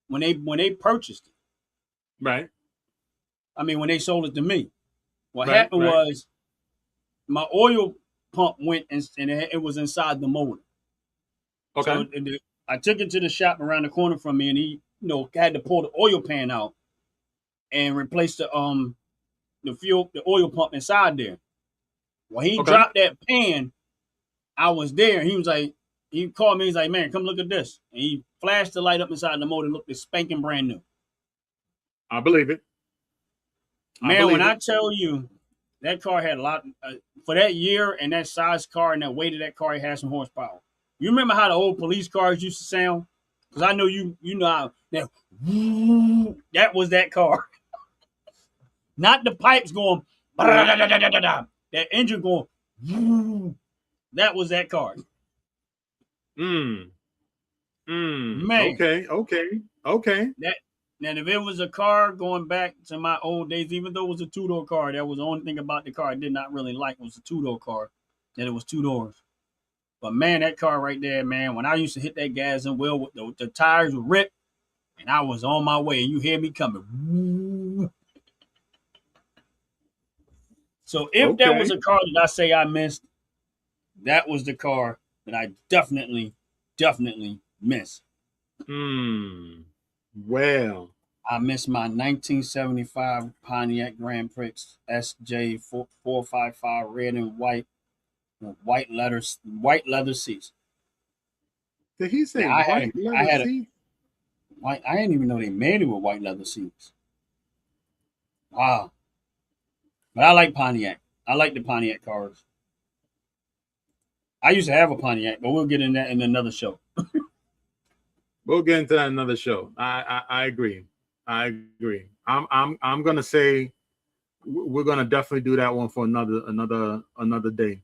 when they purchased it.
Right.
I mean, when they sold it to me, what
Right,
happened
right.
was my oil pump went and it was inside the motor.
Okay.
So I took it to the shop around the corner from me, and he, had to pull the oil pan out and replace the oil pump inside there. When he dropped that pan, I was there. He was like, he called me. He's like, man, come look at this. And he flashed the light up inside the motor and looked spanking brand new.
I believe it.
Man, when I tell you that car had a lot for that year and that size car and that weight of that car, it had some horsepower. You remember how the old police cars used to sound? Because I know you know how that was that car. Not the pipes going, that engine going, that was that car.
Man. Okay.
Now, if it was a car going back to my old days, even though it was a two-door car, that was the only thing about the car I did not really like was a two-door car, that it was 2 doors. But, man, that car right there, man, when I used to hit that gas and wheel, the tires would rip, and I was on my way, and you hear me coming. So if there was a car that I say I missed, that was the car that I definitely missed.
Well,
I missed my 1975 Pontiac Grand Prix SJ 455 red and white with white leather seats.
Did he say
I
white leather seats?
I didn't even know they made it with white leather seats. Wow. But I like Pontiac. I like the Pontiac cars. I used to have a Pontiac, but we'll get in that in another show.
We'll get into that another show. I agree. I'm gonna say we're gonna definitely do that one for another day.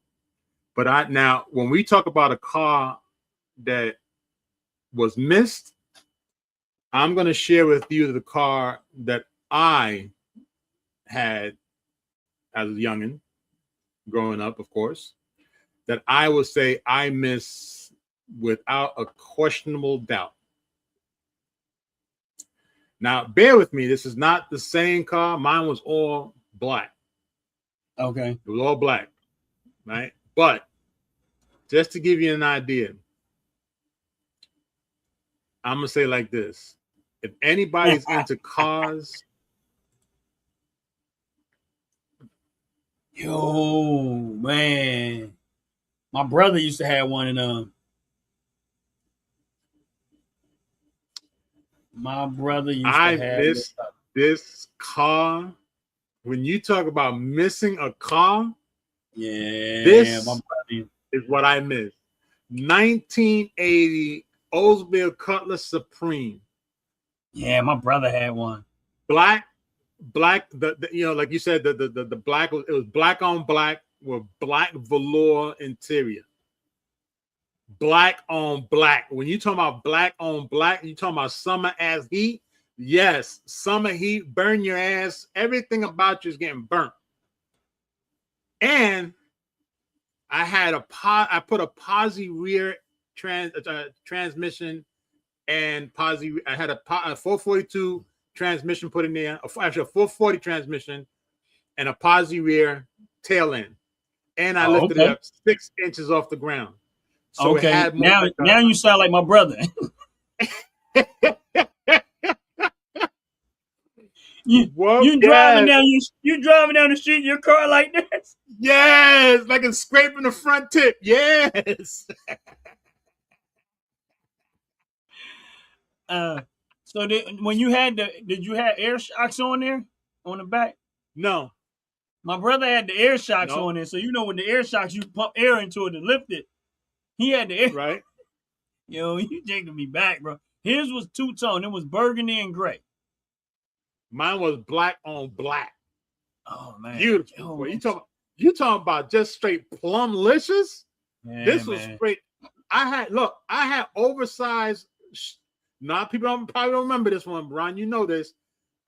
But now when we talk about a car that was missed, I'm gonna share with you the car that I had as a youngin, growing up, of course, that I would say I miss without a questionable doubt. Now, bear with me. This is not the same car. Mine was all black.
Okay.
It was all black, right? But just to give you an idea, I'm going to say like this. If anybody's into cars,
yo, man. My brother used to have one, and my brother used to have
this car. When you talk about missing a car, this is what I missed. 1980 Oldsmobile Cutlass Supreme.
Yeah, my brother had one.
Black, like you said, the black it was black on black with black velour interior. Black on black. When you talk about black on black, you talking about summer ass heat. Yes, summer heat, burn your ass. Everything about you is getting burnt. And I put a posi rear transmission and posi. I had a 442 transmission put in there. Actually, a 440 transmission and a posi rear tail end. And I lifted it up 6 inches off the ground. So
okay, now you sound like my brother. you driving down the street in your car like this?
Yes, like it's scraping the front tip. Yes.
So when you had did you have air shocks on there on the back?
No.
My brother had the air shocks on there, so when the air shocks, you pump air into it and lift it. He had the air.
Right.
Yo, you taking me back, bro. His was two-tone. It was burgundy and gray.
Mine was black on black.
Oh, man.
Beautiful. Boy, you talking about just straight plum-licious?
Yeah,
this was straight. I had oversized. People probably don't remember this one, Ron. You know this.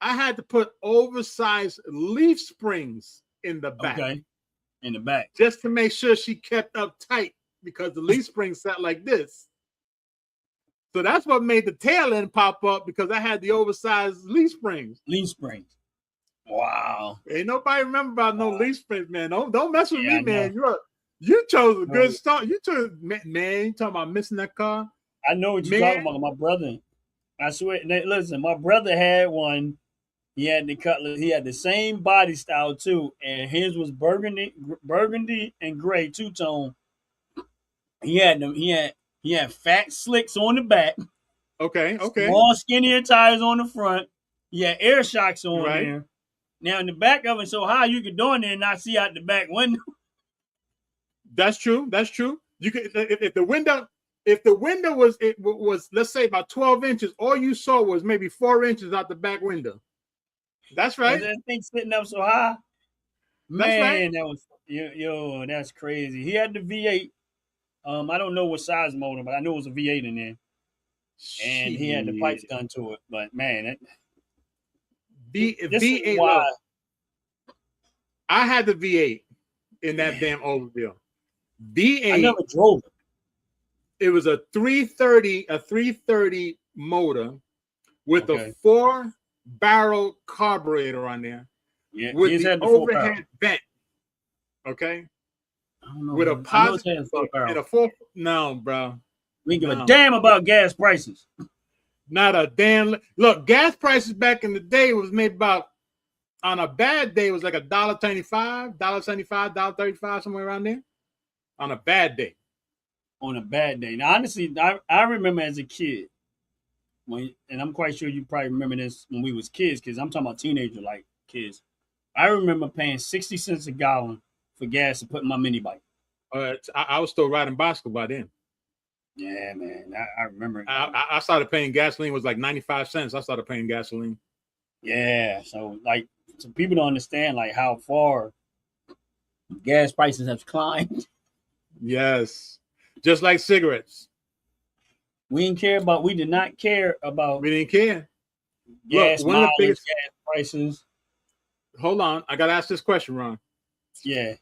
I had to put oversized leaf springs in the back.
Okay. in the back,
just to make sure she kept up tight because the leaf spring sat like this. So that's what made the tail end pop up because I had the oversized leaf springs.
Leaf springs. Wow.
Ain't nobody remember about no leaf springs, man. Don't mess with me,
I
man.
know.
You chose a good start. You chose, man. You talking about missing that car?
I know what you're talking about. My brother. I swear. Listen, my brother had one. He had the Cutlass. He had the same body style too, and his was burgundy and gray two tone. He had them. He had fat slicks on the back.
Okay.
Small skinnier tires on the front. He had air shocks on
Right.
there. Now in the back of it, so high you could go in there and not see out the back window.
That's true. You could if the window was let's say about 12 inches, all you saw was maybe 4 inches out the back window. That's right.
That thing sitting up so high.
That's
Man,
right.
that was that's crazy. He had the V8. I don't know what size motor, but I know it was a V8 in there. And he had the pipes done to it. But man, this is
V8.
why.
Look, I had the V8 in that damn Oldsmobile. V8.
I never drove it.
It was a 330 motor with a 4-barrel carburetor on there.
Yeah,
with the overhead vent. Okay.
I don't know.
With a positive and a 4. No, bro.
We give a damn about gas prices.
Not a damn. Look, gas prices back in the day was maybe about, on a bad day, it was like $1.25, $1.75, $1.35, somewhere around there. On a bad day.
On a bad day. Now, honestly, I remember as a kid, and I'm quite sure you probably remember this when we was kids, because I'm talking about teenager like kids. I remember paying 60 cents a gallon for gas to put in my mini bike.
I was still riding bicycle by then.
Yeah, man. I remember.
I started paying gasoline, was like 95 cents. I started paying gasoline.
Yeah. So people don't understand like how far gas prices have climbed.
Yes. Just like cigarettes.
We did not care about.
We didn't care.
Gas
Look, one of the biggest
gas prices.
Hold on. I got to ask this question, Ron.
Yeah.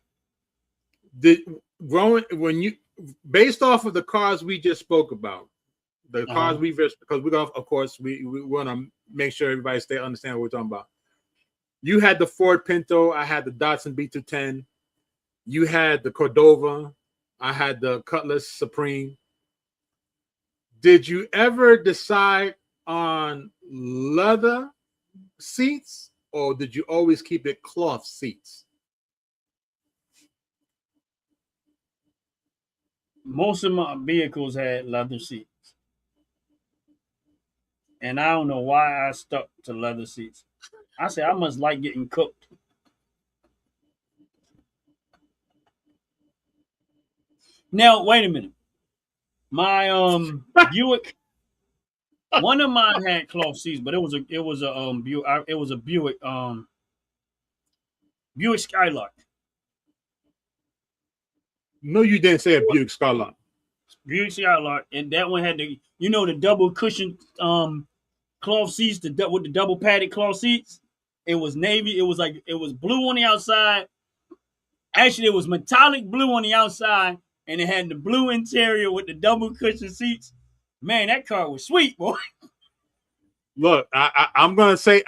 Based off of the cars we just spoke about, the cars because we're going to, of course, we want to make sure everybody understand what we're talking about. You had the Ford Pinto. I had the Datsun B210. You had the Cordova. I had the Cutlass Supreme. Did you ever decide on leather seats, or did you always keep it cloth seats?
Most of my vehicles had leather seats. And I don't know why I stuck to leather seats. I said I must like getting cooked. Now, wait a minute. My Buick, one of mine had cloth seats, but it was a Buick Skylark.
No, you didn't say a Buick Skylark.
Buick Skylark, and that one had the double cushion cloth seats, with the double padded cloth seats. It was navy. It was blue on the outside. Actually, it was metallic blue on the outside, and it had the blue interior with the double cushion seats. Man, that car was sweet, boy.
Look, I'm gonna say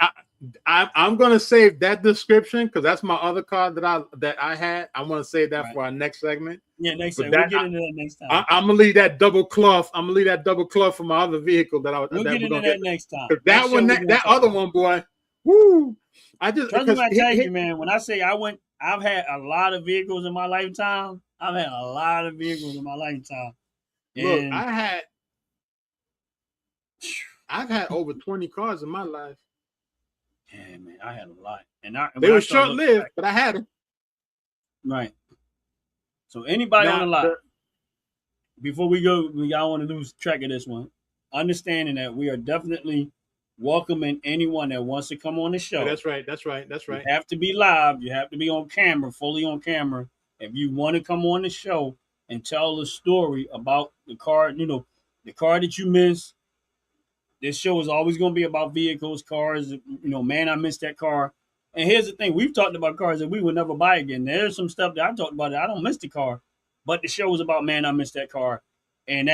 I'm gonna save that description because that's my other car that I had. I'm gonna save that for our next segment.
Yeah, next time we'll get into that next time.
I'm gonna leave that double cloth. I'm gonna leave that double cloth for my other vehicle that I was.
We'll get into that next time.
That other one, boy. Woo!
Trust me when I tell you, man. When I say I've had a lot of vehicles in my lifetime. Look,
I've had over 20 cars in my life.
Yeah, man, I had a lot, and
they were short-lived, but I had them.
Right. So anybody on the lot, before we go, I want to lose track of this one. Understanding that we are definitely welcoming anyone that wants to come on the show.
That's right. You
have to be live. You have to be on camera, fully on camera. If you want to come on the show and tell a story about the car, the car that you missed. This show is always going to be about vehicles, cars. Man, I missed that car. And here's the thing: we've talked about cars that we would never buy again. There's some stuff that I talked about that I don't miss the car, but the show was about, man, I missed that car, and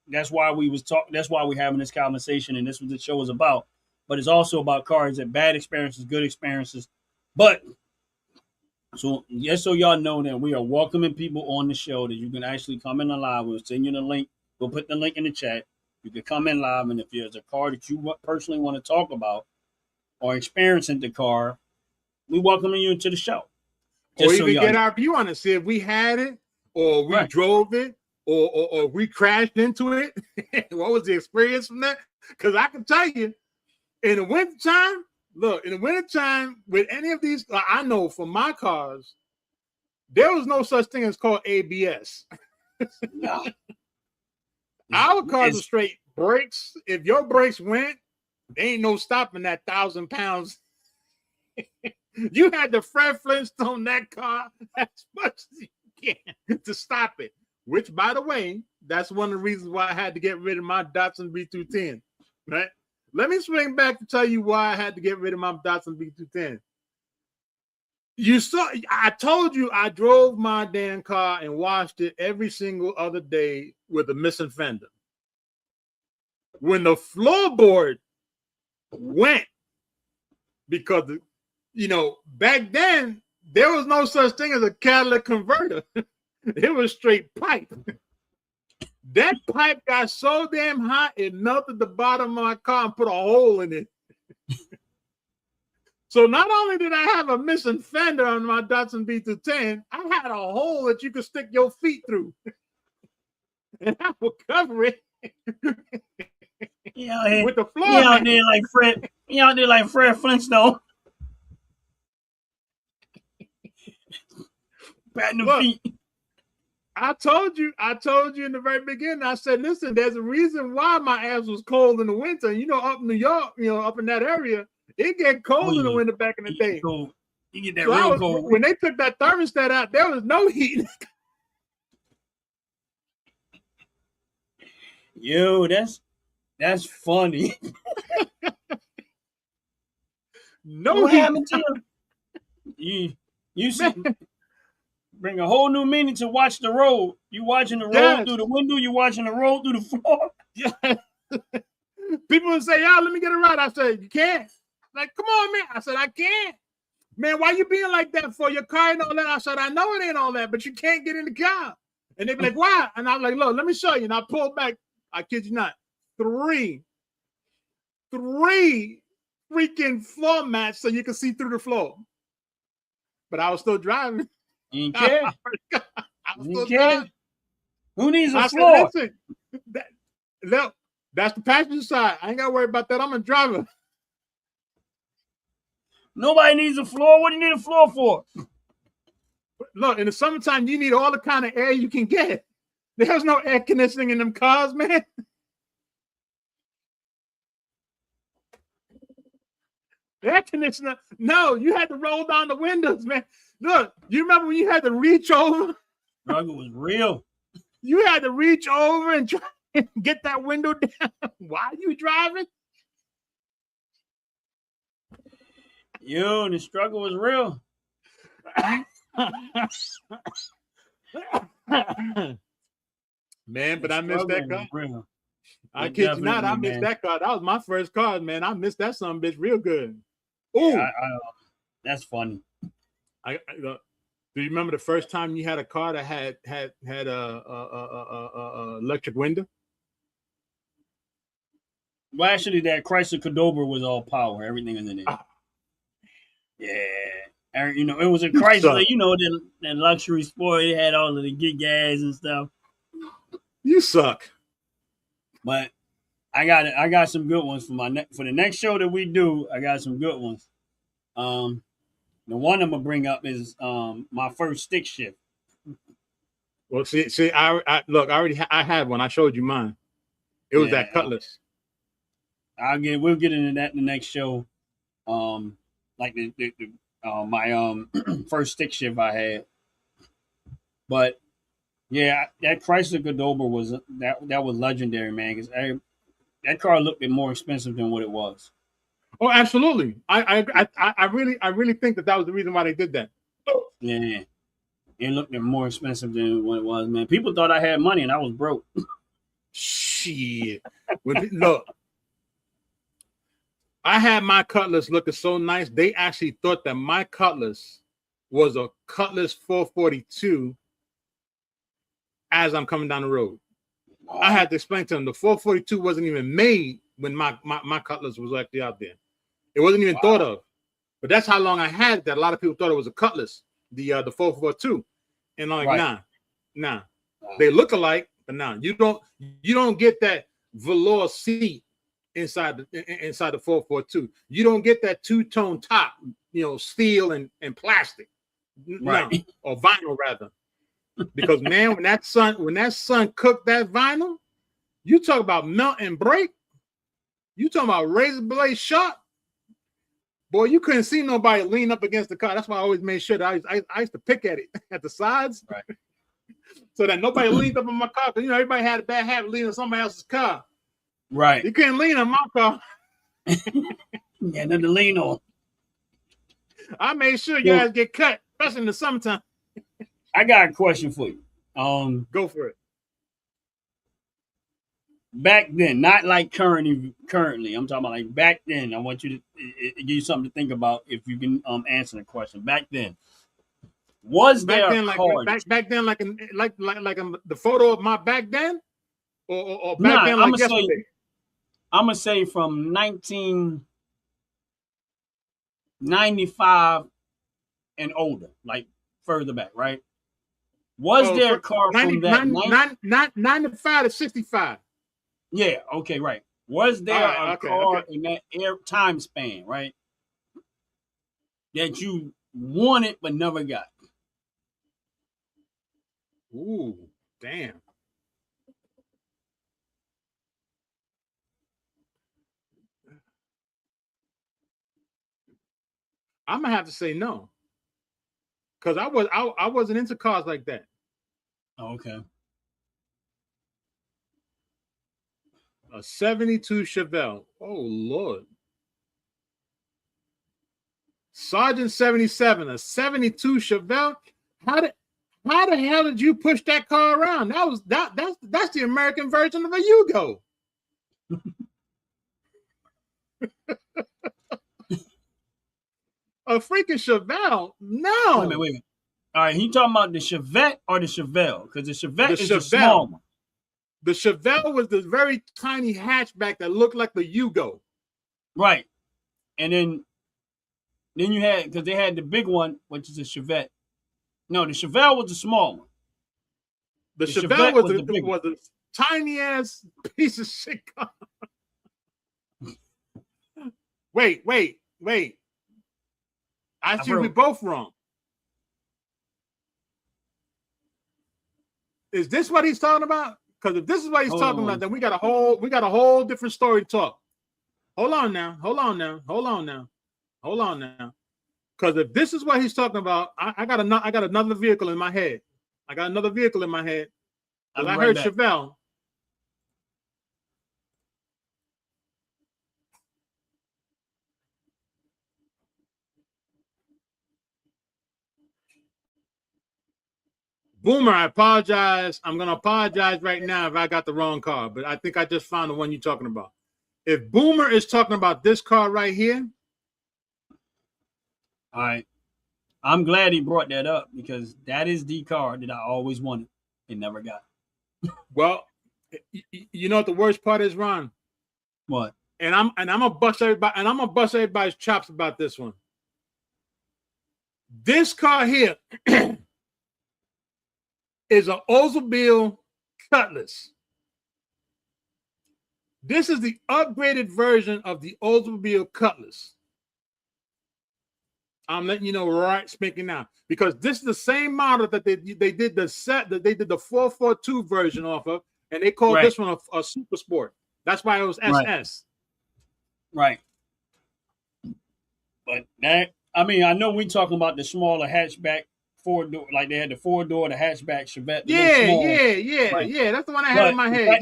that's why we was talking. That's why we're having this conversation, and this was the show was about. But it's also about cars that bad experiences, good experiences. But so just so y'all know that we are welcoming people on the show that you can actually come in live. We'll send you the link. We'll put the link in the chat. You can come in live, and if there's a car that you personally want to talk about or experiencing the car, we welcome you into the show.
Or even get our view on it, see if we had it, or we drove it, or we crashed into it. What was the experience from that? Because I can tell you, in the wintertime, with any of these, I know for my cars, there was no such thing as called ABS.
No.
Our cars are straight brakes. If your brakes went, there ain't no stopping that 1,000 pounds. You had to Fred Flintstone that car as much as you can to stop it. Which, by the way, that's one of the reasons why I had to get rid of my Datsun B210. Right? Let me swing back to tell you why I had to get rid of my Datsun B210. I told you I drove my damn car and washed it every single other day with a missing fender. When the floorboard went, because back then there was no such thing as a catalytic converter. It was straight pipe. That pipe got so damn hot it melted the bottom of my car and put a hole in it. So not only did I have a missing fender on my Datsun B210, I had a hole that you could stick your feet through. And I would cover it with the floor.
You out there like Fred Flintstone. Patting the feet.
I told you in the very beginning, I said, listen, there's a reason why my ass was cold in the winter. Up in New York, up in that area, it get cold in the winter back in the day.
Cold. You get that real cold.
When they took that thermostat out, there was no heat.
Yo, that's funny.
No
what
heat.
happened to you? You see, bring a whole new meaning to watch the road. You watching the road through the window. You watching the road through the floor.
Yeah. People would say, "Yo, let me get it right." I said, "You can't." Like, come on, man. I said, "I can't." Man, why you being like that for your car and all that? I said, "I know it ain't all that, but you can't get in the car." And they be like, "Why?" And I'm like, "Look, let me show you." And I pulled back. I kid you not, three freaking floor mats so you can see through the floor. But I was still driving.
You didn't care.
I was still driving.
Who needs a floor?
Said, listen, look, that's the passenger side. I ain't got to worry about that. I'm a driver.
Nobody needs a floor. What do you need a floor for?
Look, in the summertime, you need all the kind of air you can get. There's no air conditioning in them cars, man. Air conditioner? No, you had to roll down the windows, man. Look, you remember when you had to reach over?
Struggle was real.
You had to reach over and try and get that window down while you driving?
Yo, the struggle was real.
Man, but I missed that car. I kid you not, I missed that car. That was my first car, man. I missed that son bitch real good. Ooh,
yeah, that's funny.
Do you remember the first time you had a car that had a electric window?
Well, actually, that Chrysler Cordoba was all power. Everything was in it. Yeah. And, it was a Chrysler, that luxury sport. It had all of the good gas and stuff.
You suck.
But I got some good ones for for the next show that we do. I got some good ones. The one I'm gonna bring up is my first stick shift.
Well, see, I look, I had one. I showed you mine. It was that Cutlass.
We'll get into that in the next show. Like my first stick shift I had. But yeah, that Chrysler Cordoba was that was legendary, man. Because that car looked more expensive than what it was.
Oh, absolutely. I really think that was the reason why they did that.
Yeah, it looked more expensive than what it was, man. People thought I had money and I was broke.
Shit. Look, I had my Cutlass looking so nice. They actually thought that my Cutlass was a Cutlass 442 as I'm coming down the road. I had to explain to them the 442 wasn't even made when my Cutlass was actually out there. It wasn't even thought of. But that's how long I had it, that a lot of people thought it was a Cutlass, the 442. And I'm like, nah. They look alike, but nah. You don't get that velour seat inside the 442. You don't get that two-tone top, steel and plastic.
Right.
No, or vinyl rather. Because man, when that sun cooked that vinyl, you talk about melt and break. You talking about razor blade sharp. Boy, you couldn't see nobody lean up against the car. That's why I always made sure that I used to pick at it at the sides,
right,
so that nobody leaned up on my car. Because everybody had a bad habit leaning on somebody else's car.
Right.
You couldn't lean on my car.
Yeah, nothing to lean on.
I made sure you guys get cut, especially in the summertime.
I got a question for you.
Go for it.
Back then, not like currently. I'm talking about like back then. I want you to give you something to think about if you can answer the question. Back then, was there a car?
Back then, like the photo of my back then, or back then like yesterday.
I'm gonna say from 1995 and older, like further back, right? Was there a car
90,
from that
95 to 65?
Yeah, okay, right. Was there a car in that time span, right, that you wanted but never got?
Ooh, damn. I'm gonna have to say no, because I wasn't into cars like that.
Okay.
A 72 Chevelle. Oh Lord. Sergeant 77, a 72 Chevelle. How the hell did you push that car around? That's the American version of a Yugo. A freaking Chevelle? No.
Wait a minute. All right, he talking about the Chevette or the Chevelle? Because the Chevette is the small one.
The Chevelle was the very tiny hatchback that looked like the Yugo.
Right. And then you had, because they had the big one, which is a Chevette. No, the Chevelle was the small one.
The Chevelle was a tiny ass piece of shit car. Wait. I think we both wrong. Is this what he's talking about? Because if this is what he's talking about, then we got a whole different story to talk. Hold on now. Because if this is what he's talking about, I got another vehicle in my head. I heard Chevelle. Boomer, I apologize. I'm going to apologize right now if I got the wrong car, but I think I just found the one you're talking about. If Boomer is talking about this car right here.
All right. I'm glad he brought that up because that is the car that I always wanted and never got.
Well, you know what the worst part is, Ron?
What?
And I'm gonna bust everybody's chops about this one. This car here is an Oldsmobile Cutlass. This is the upgraded version of the Oldsmobile Cutlass. I'm letting you know right speaking now, because this is the same model that they did the 442 version off of, and they called this one a Super Sport. That's why it was SS.
Right. But that, I mean, I know we talking about the smaller hatchback 4-door, like they had the 4-door, the hatchback Chevette.
Yeah. That's the one I had in my head.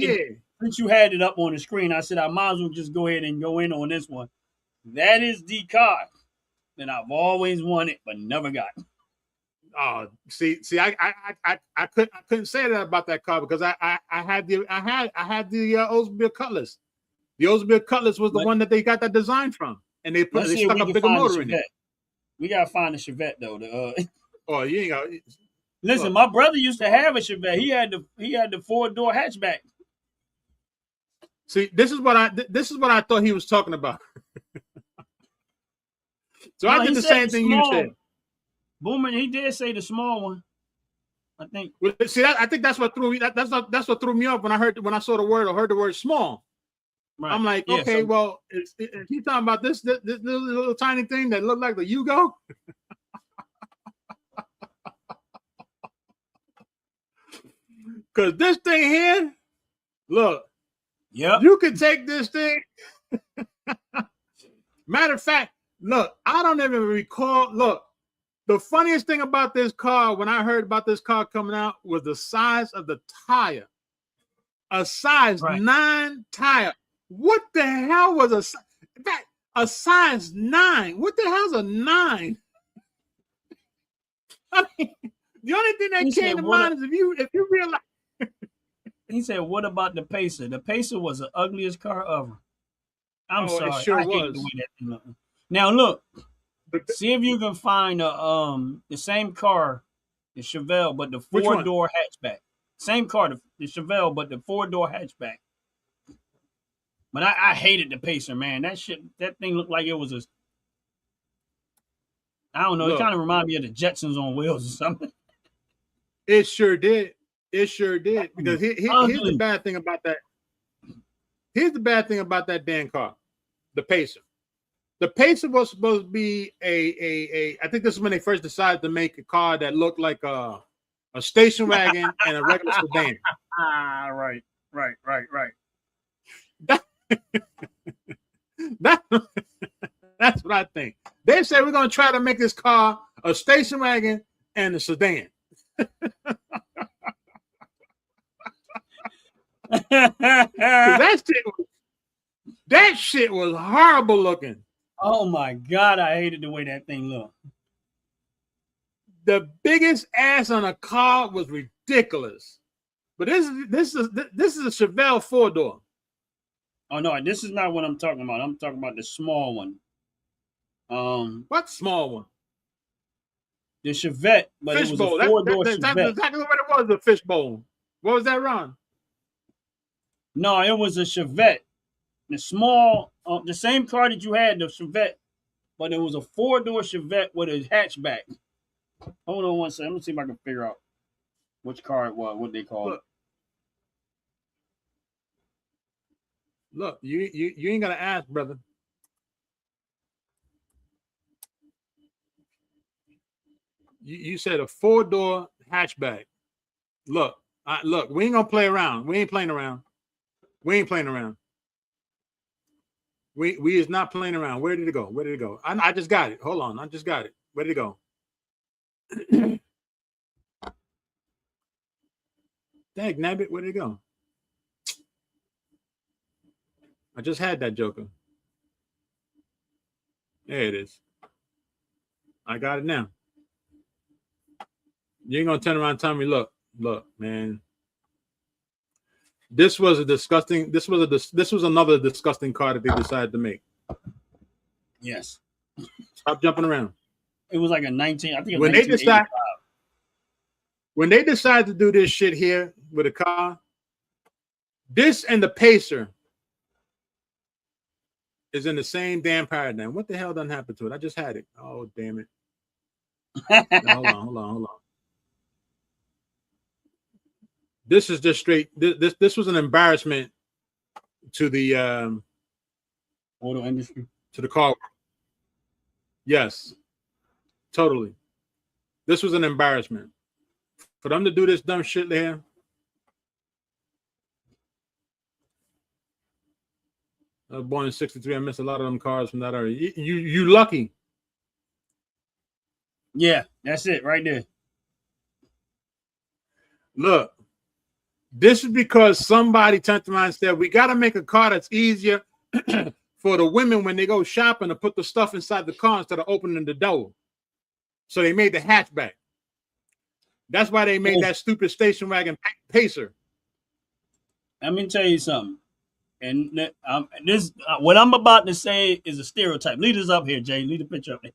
Since you had it up on the screen, I said I might as well just go ahead and go in on this one. That is the car that I've always wanted but never got.
See, I couldn't say that about that car because I had the Oldsmobile Cutlass. The Oldsmobile Cutlass was the one that they got that design from, and they stuck a bigger motor in it.
We gotta find a Chevette though.
Oh, you ain't got.
Listen,
look.
My brother used to have a Chevette. He had the 4-door hatchback.
See, this is what I thought he was talking about. So no, I did the same thing you said.
Boomer, he did say the small one. I think.
Well, see, I think that's what threw me. That's what threw me off when I saw the word or heard the word small. Right. I'm like, okay, well, is he talking about this little tiny thing that looked like the Yugo? Because this thing here, look, you can take this thing. Matter of fact, look, I don't even recall. Look, the funniest thing about this car, when I heard about this car coming out, was the size of the tire. A size 9 tire. What the hell was a size 9? What the hell's a 9? I mean, the only thing that came to mind is if you realize.
He said, "What about the Pacer? The Pacer was the ugliest car ever." I'm sorry,
it sure
I hate
was.
the way that thing looked. Now look, see if you can find the same car, the Chevelle, but the 4-door hatchback. Same car, the Chevelle, but the 4-door hatchback. But I hated the Pacer, man. That thing looked like it was I don't know. Look, it kind of reminded me of the Jetsons on wheels or something.
It sure did. It sure did. Because here's the bad thing about that. Here's the bad thing about that damn car, the Pacer. The Pacer was supposed to be I think this is when they first decided to make a car that looked like a station wagon and a regular sedan.
Right.
That's what I think. They said we're going to try to make this car a station wagon and a sedan. that shit was horrible looking.
Oh my God, I hated the way that thing looked.
The biggest ass on a car was ridiculous. But this is a Chevelle 4-door.
Oh no, this is not what I'm talking about. I'm talking about the small one.
What small one?
The Chevette, but fishbowl. It was a 4-door Chevette.
That's exactly what it was, the fishbowl. What was that, Ron?
No, it was a Chevette. The small, the same car that you had, the Chevette, but it was a 4-door Chevette with a hatchback. Hold on one second. Let me see if I can figure out which car it was, what they called it.
Look, you ain't gotta ask, brother. You said a 4-door hatchback. Look, we ain't gonna play around. We ain't playing around. We is not playing around. Where did it go? I just got it. Hold on, I just got it. Where did it go? Dang, nabbit, where did it go? I just had that joker. There it is. I got it now. You ain't gonna turn around and tell me, look, man. This was another disgusting car that they decided to make.
Yes.
Stop jumping around.
It was like a 19. I think
when they decide to do this shit here with a car, this and the Pacer is in the same damn paradigm. What the hell done happened to it? I just had it. Oh, damn it. Hold on. This is just straight. This was an embarrassment to the
auto industry,
to the car. Yes, totally. This was an embarrassment for them to do this dumb shit there. I was born in '63. I missed a lot of them cars from that era. You lucky.
Yeah, that's it right there.
Look, this is because somebody turned around and said, we got to make a car that's easier for the women when they go shopping to put the stuff inside the car instead of opening the door. So they made the hatchback. That's why they made that stupid station wagon Pacer.
Let me tell you something. And this, what I'm about to say is a stereotype. Lead us up here, Jay. Lead the picture up there.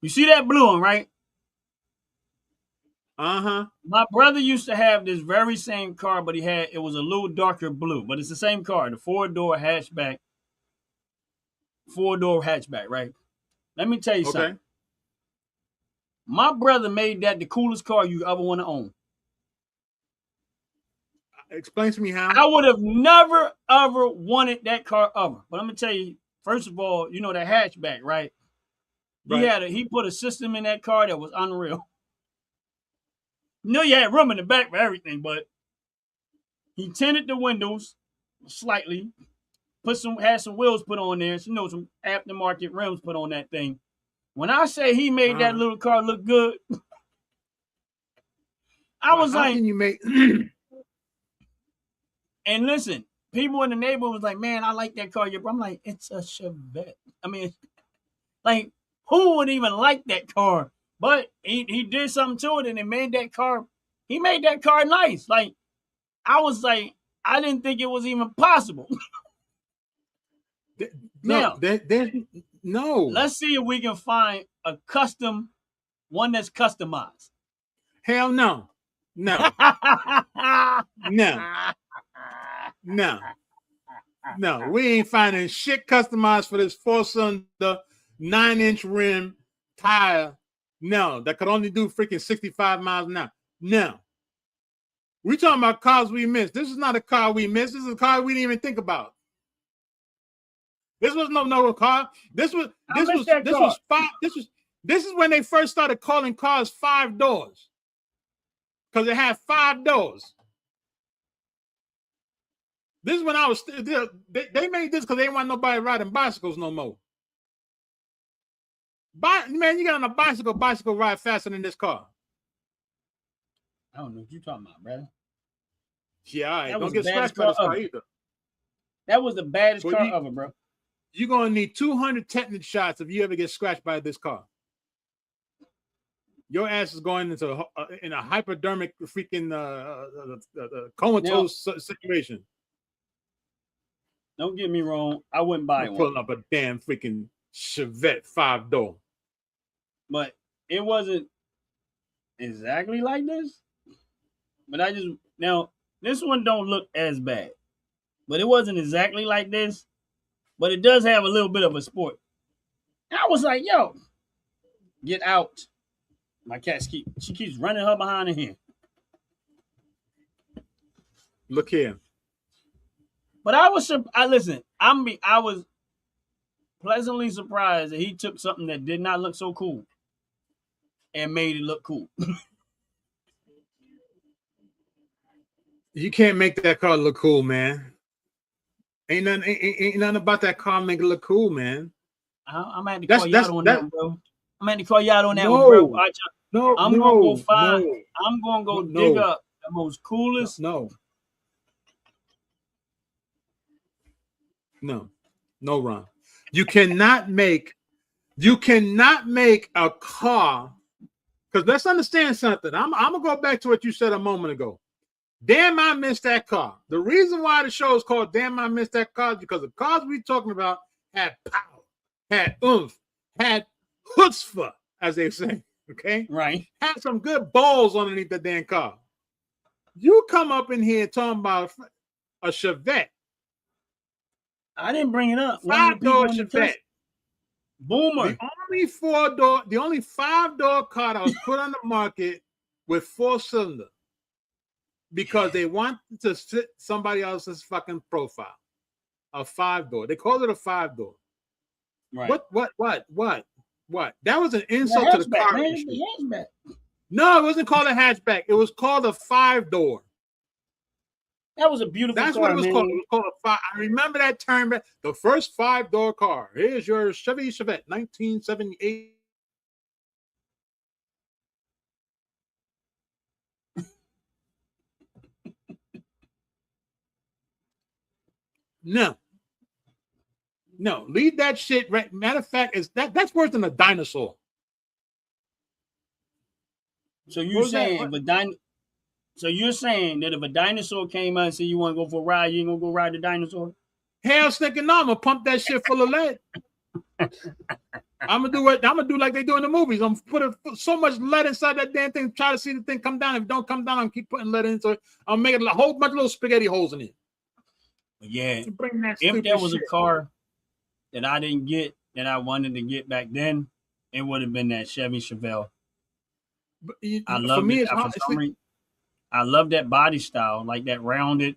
You see that blue one, right?
Uh-huh.
My brother used to have this very same car, but it was a little darker blue, but it's the same car, the four-door hatchback, right? Let me tell you something. My brother made that the coolest car you ever want to own.
Explain to me how.
I would have never, ever wanted that car ever. But I'm going to tell you, first of all, you know, the hatchback, right? He put a system in that car that was unreal. You know, you had room in the back for everything, but he tinted the windows slightly, had some wheels put on there, so, you know, some aftermarket rims put on that thing. When I say he made that little car look good, I was like,
can you make?
And listen, people in the neighborhood was like, man, I like that car. I'm like, it's a Chevette. I mean, like, who would even like that car? But he did something to it, and he made that car nice. Like, I was like, I didn't think it was even possible.
No.
Let's see if we can find a custom one that's customized.
Hell no. No. No. We ain't finding shit customized for this 4-cylinder 9-inch rim tire. No, that could only do freaking 65 miles an hour. No. We're talking about cars we missed. This is not a car we missed. This is a car we didn't even think about. This was no car. This is when they first started calling cars 5 doors. Because it had 5 doors. This is when I was they made this because they didn't want nobody riding bicycles no more. Man, you got on a bicycle ride faster than this car.
I don't know what you're talking about, brother.
Yeah, all right. Don't get scratched by this car either.
That was the baddest car ever, bro.
You're going to need 200 tetanus shots if you ever get scratched by this car. Your ass is going into in a hypodermic freaking comatose situation.
Don't get me wrong. I wouldn't buy one.
Pulling up a damn freaking Chevette 5-door.
But it wasn't exactly like this. But this one don't look as bad. But it wasn't exactly like this. But it does have a little bit of a sport. And I was like, yo, get out. My cat keeps running her behind in here.
Look here.
But I was pleasantly surprised that he took something that did not look so cool and made it look cool.
You can't make that car look cool, man. Ain't nothing about that car make it look cool, man.
I'm going to call you out on that, bro. I'm going to call you out on that one, bro. I'm going to go dig up the most coolest.
No, Ron. You cannot make a car, because let's understand something. I'm gonna go back to what you said a moment ago. Damn, I missed that car. The reason why the show is called Damn, I Missed That Car is because the cars we're talking about had power, had oomph, had chutzpah, as they say. Okay,
right.
Had some good balls underneath the damn car. You come up in here talking about a Chevette.
I didn't bring it up.
5-door Chevette.
Boomer.
The only 5-door car that was put on the market with 4-cylinder because they wanted to fit somebody else's fucking profile. A 5-door. They called it a 5-door.
Right.
What? That was an insult to the car industry. No, it wasn't called a hatchback. It was called a 5-door.
That was a beautiful car.
That's what it was called. It was called a 5. I remember that term. The first 5-door car. Here's your Chevy Chevette, 1978. No. No, leave that shit. Right. Matter of fact, that's worse than a dinosaur.
So you're saying if a dinosaur came out and said you want to go for a ride, you ain't gonna go ride the dinosaur?
Hell, stinking no, I'm gonna pump that shit full of lead. I'm gonna do like they do in the movies. I'm gonna put so much lead inside that damn thing, try to see the thing come down. If it don't come down, I'm keep putting lead into it. I'll make it a whole bunch of little spaghetti holes in it.
Yeah. If there was a car that I didn't get that I wanted to get back then, it would have been that Chevy Chevelle.
But
I love it. I love that body style, like that rounded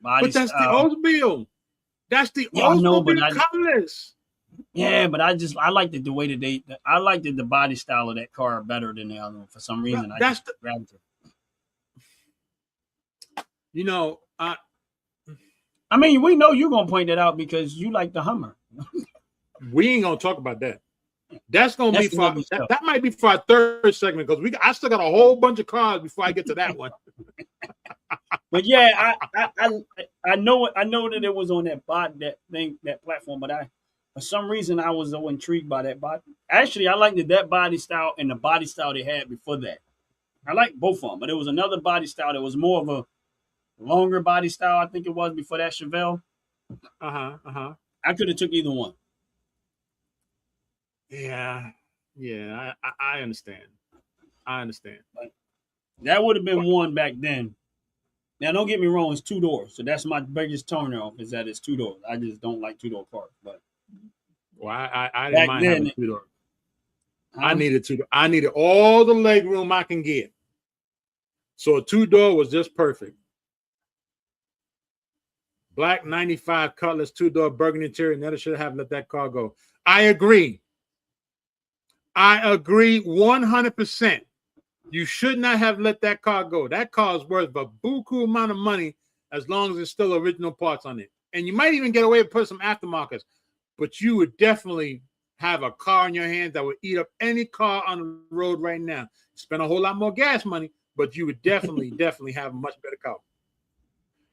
body style.
But that's the Oldsmobile. That's the Oldsmobile colors.
Yeah, but I like the way that I liked the body style of that car better than the other one for some reason.
You know,
I mean, we know you're gonna point that out because you like the Hummer.
We ain't gonna talk about that. That's gonna be for that might be for our third segment because I still got a whole bunch of cars before I get to that one.
But yeah, I know that it was on that platform, but for some reason I was so intrigued by that body. Actually, I liked that body style and the body style they had before that. I liked both of them, but there was another body style that was more of a longer body style. I think it was before that Chevelle. I could have took either one.
Yeah, I understand.
But that would have been one back then. Now, don't get me wrong; it's 2 doors, so that's my biggest turn off is that it's 2 doors. I just don't like 2-door cars. But
I didn't mind having 2 doors. I needed 2 doors. I needed all the leg room I can get, so a 2-door was just perfect. Black 95 Cutlass 2-door burgundy interior. Never should have let that car go. I agree 100%. You should not have let that car go. That car is worth a buku amount of money as long as there's still original parts on it. And you might even get away with putting some aftermarkets, but you would definitely have a car in your hands that would eat up any car on the road right now. Spend a whole lot more gas money, but you would definitely have a much better car.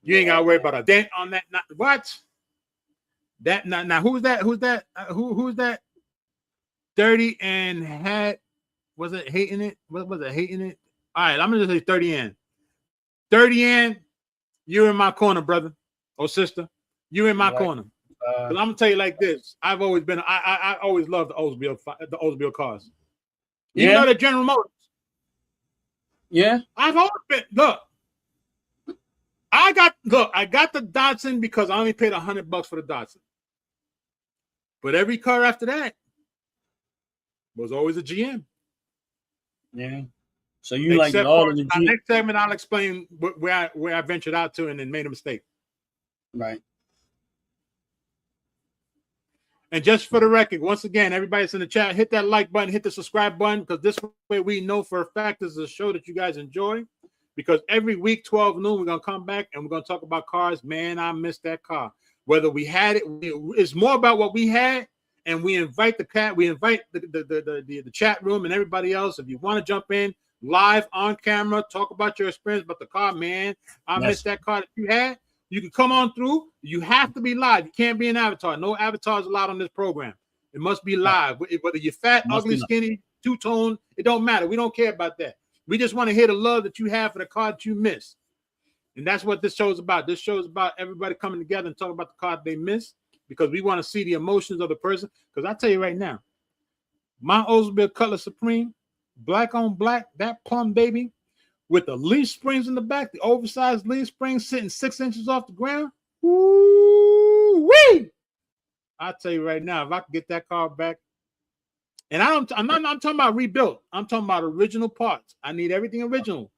You ain't got to worry about a dent on that. What? That now who's that? Who's that? Dirty and had was it hating it? What was it hating it? All right, I'm gonna just say 30 N. 30 N, you're in my corner, brother or sister. You're in my corner. Because I'm gonna tell you like this. I've always been I always loved the Oldsmobile cars. You know the General Motors.
Yeah.
I've always been I got the Datsun because I only paid $100 for the Datsun. But every car after that was always a GM.
Yeah. So you like all of the GM.
Next segment, I'll explain where I ventured out to and then made a mistake.
Right.
And just for the record, once again, everybody that's in the chat, hit that like button, hit the subscribe button, because this way we know for a fact this is a show that you guys enjoy. Because every week, 12 noon, we're going to come back and we're going to talk about cars. Man, I missed that car. Whether we had it, it's more about what we had. And we invite the chat room and everybody else. If you want to jump in live on camera, talk about your experience about the car, man. I missed that car that you had. You can come on through. You have to be live. You can't be an avatar. No avatars allowed on this program. It must be live. Whether you're fat, ugly, skinny, two-tone, it don't matter. We don't care about that. We just want to hear the love that you have for the car that you missed. And that's what this show is about. This show is about everybody coming together and talking about the car they missed because we want to see the emotions of the person. Because I tell you right now, my Oldsmobile Cutlass Supreme, black on black, that plum baby, with the leaf springs in the back, the oversized leaf springs sitting 6 inches off the ground. Woo-wee! I tell you right now, if I could get that car back, and I'm not talking about rebuilt. I'm talking about original parts. I need everything original.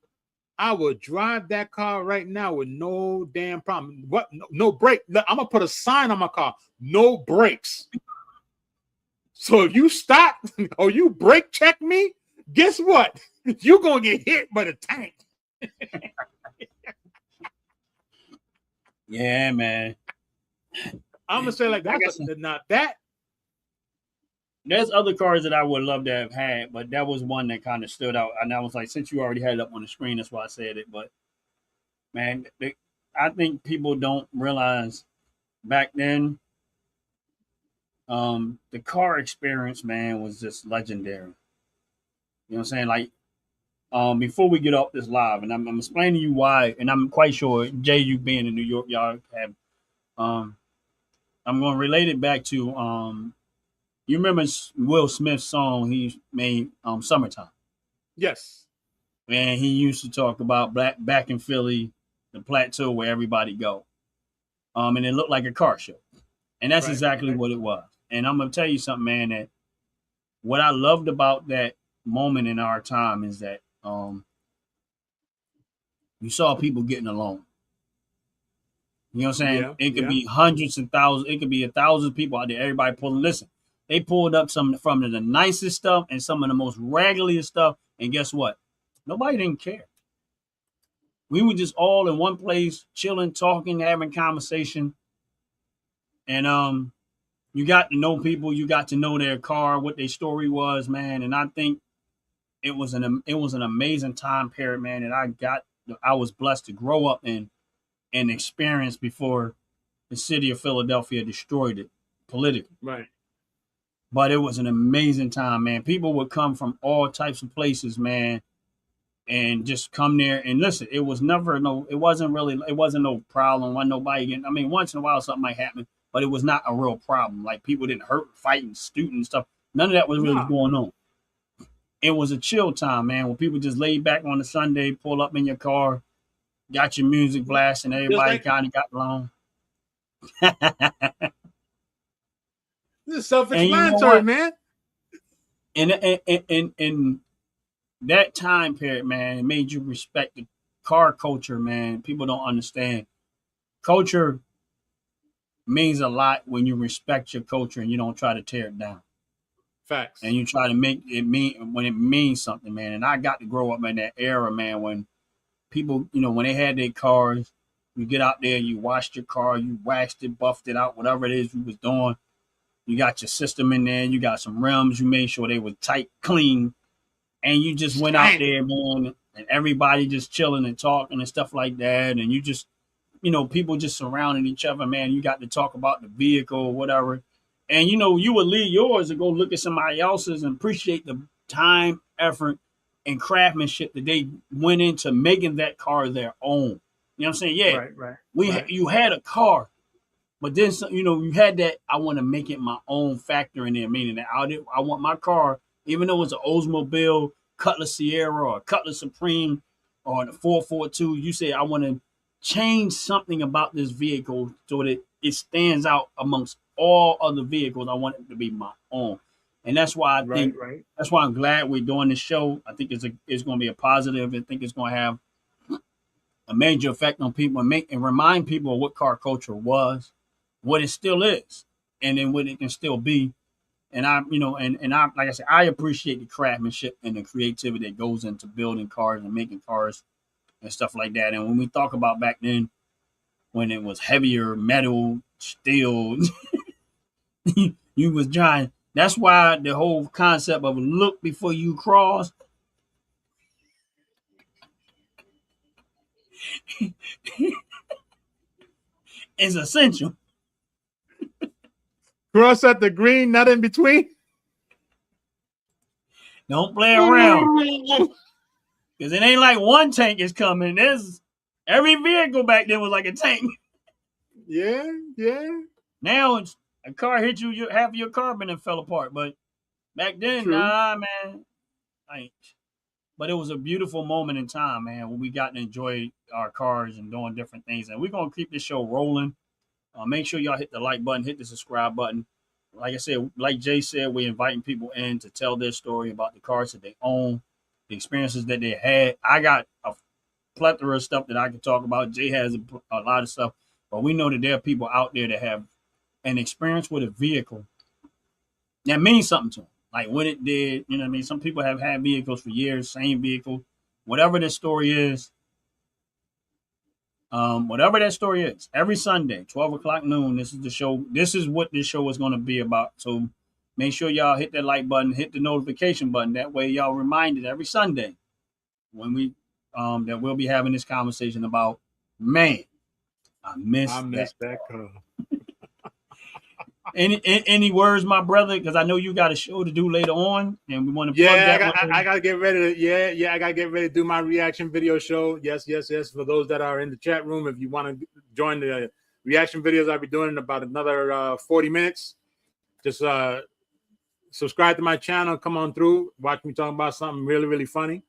I would drive that car right now with no damn problem. What? No brake. I'm gonna put a sign on my car. No brakes. So if you stop or you brake check me, guess what? You're gonna get hit by the tank.
Yeah, man.
I'm gonna say like that.
There's other cars that I would love to have had, but that was one that kind of stood out. And I was like, since you already had it up on the screen, that's why I said it. But man, I think people don't realize back then, the car experience, man, was just legendary. You know what I'm saying? Like, before we get off this live, and I'm explaining to you why, and I'm quite sure Jay, you being in New York, y'all have. Um, I'm going to relate it back to you remember Will Smith's song he made, "Summertime."
Yes.
And he used to talk about back in Philly, the plateau where everybody go, and it looked like a car show, and that's exactly what it was. And I'm gonna tell you something, man. That what I loved about that moment in our time is that you saw people getting along. You know what I'm saying?
Yeah,
It could
yeah.
be hundreds and thousands. It could be 1,000 people out there. Everybody pulling. Listen, they pulled up some from the nicest stuff and some of the most raggediest stuff. And guess what? Nobody didn't care. We were just all in one place, chilling, talking, having conversation. And you got to know people. You got to know their car, what their story was, man. And I think it was an amazing time period, man. And I was blessed to grow up in and experience before the city of Philadelphia destroyed it politically.
Right.
But it was an amazing time, man. People would come from all types of places, man, and just come there and listen. It wasn't no problem. Wasn't nobody getting, I mean, once in a while something might happen, but it was not a real problem. Like people didn't hurt, fight, and shoot and stuff. None of that was really going on. It was a chill time, man, where people just laid back on a Sunday, pull up in your car, got your music blasting, everybody kind of got along.
This is self-explanatory, man.
And that time period, man, it made you respect the car culture, man. People don't understand. Culture means a lot when you respect your culture and you don't try to tear it down.
Facts.
And you try to make it mean when it means something, man. And I got to grow up in that era, man, when people, when they had their cars, you get out there, you washed your car, you waxed it, buffed it out, whatever it is you was doing. You got your system in there, you got some rims, you made sure they were tight, clean, and you just went out there, man, and everybody just chilling and talking and stuff like that. And you just, people just surrounding each other, man. You got to talk about the vehicle or whatever. And, you would leave yours and go look at somebody else's and appreciate the time, effort, and craftsmanship that they went into making that car their own. You know what I'm saying? Yeah,
right.
You had a car, but then, you had that, I want to make it my own factor in there, meaning that I want my car, even though it's an Oldsmobile, Cutlass Sierra, or Cutlass Supreme, or the 442, you say, I want to change something about this vehicle so that it stands out amongst all other vehicles. I want it to be my own. And that's why that's why I'm glad we're doing this show. I think it's going to be a positive. I think it's going to have a major effect on people and remind people of what car culture was, what it still is, and then what it can still be. And I like I said, I appreciate the craftsmanship and the creativity that goes into building cars and making cars and stuff like that. And when we talk about back then, when it was heavier metal, steel, you was trying. That's why the whole concept of look before you cross is essential.
Cross at the green, not in between.
Don't play around. Because it ain't like one tank is coming. There's every vehicle back then was like a tank.
Yeah.
Now it's a car hit you, half of your carbon and fell apart. But back then, nah, man. But it was a beautiful moment in time, man, when we got to enjoy our cars and doing different things. And we're going to keep this show rolling. Make sure y'all hit the like button, hit the subscribe button. Like I said, like Jay said, we're inviting people in to tell their story about the cars that they own, the experiences that they had. I got a plethora of stuff that I can talk about. Jay has a lot of stuff. But we know that there are people out there that have an experience with a vehicle that means something to them. Like what it did, you know what I mean? Some people have had vehicles for years, same vehicle. Whatever their story is, every Sunday, 12 o'clock noon, this is the show. This is what this show is going to be about. So make sure y'all hit that like button, hit the notification button. That way y'all reminded every Sunday when we that we'll be having this conversation about, man, I miss that car. Any words, my brother? Because I know you got a show to do later on, and we want to.
Yeah, I gotta get ready to. Yeah, I gotta get ready to do my reaction video show. Yes. For those that are in the chat room, if you want to join the reaction videos, I'll be doing in about another 40 minutes. Just subscribe to my channel. Come on through. Watch me talking about something really, really funny.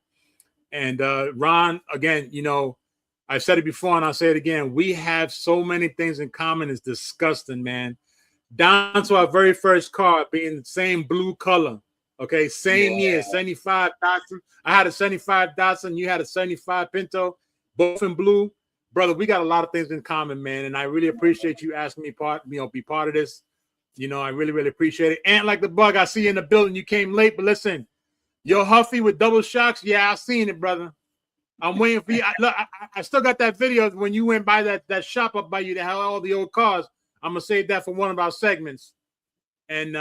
And Ron, again, you know, I've said it before and I'll say it again. We have so many things in common. It's disgusting, man. Down to our very first car being the same blue color. Okay, same year, 75 Datsun. I had a 75 Datsun. You had a 75 Pinto, both in blue. Brother, we got a lot of things in common, man. And I really appreciate you asking me be part of this. You know, I really, really appreciate it. And like the bug, I see you in the building. You came late, but listen, your Huffy with double shocks. Yeah, I seen it, brother. I'm waiting for you. I still got that video when you went by that shop up by you that had all the old cars. I'm gonna save that for one of our segments. And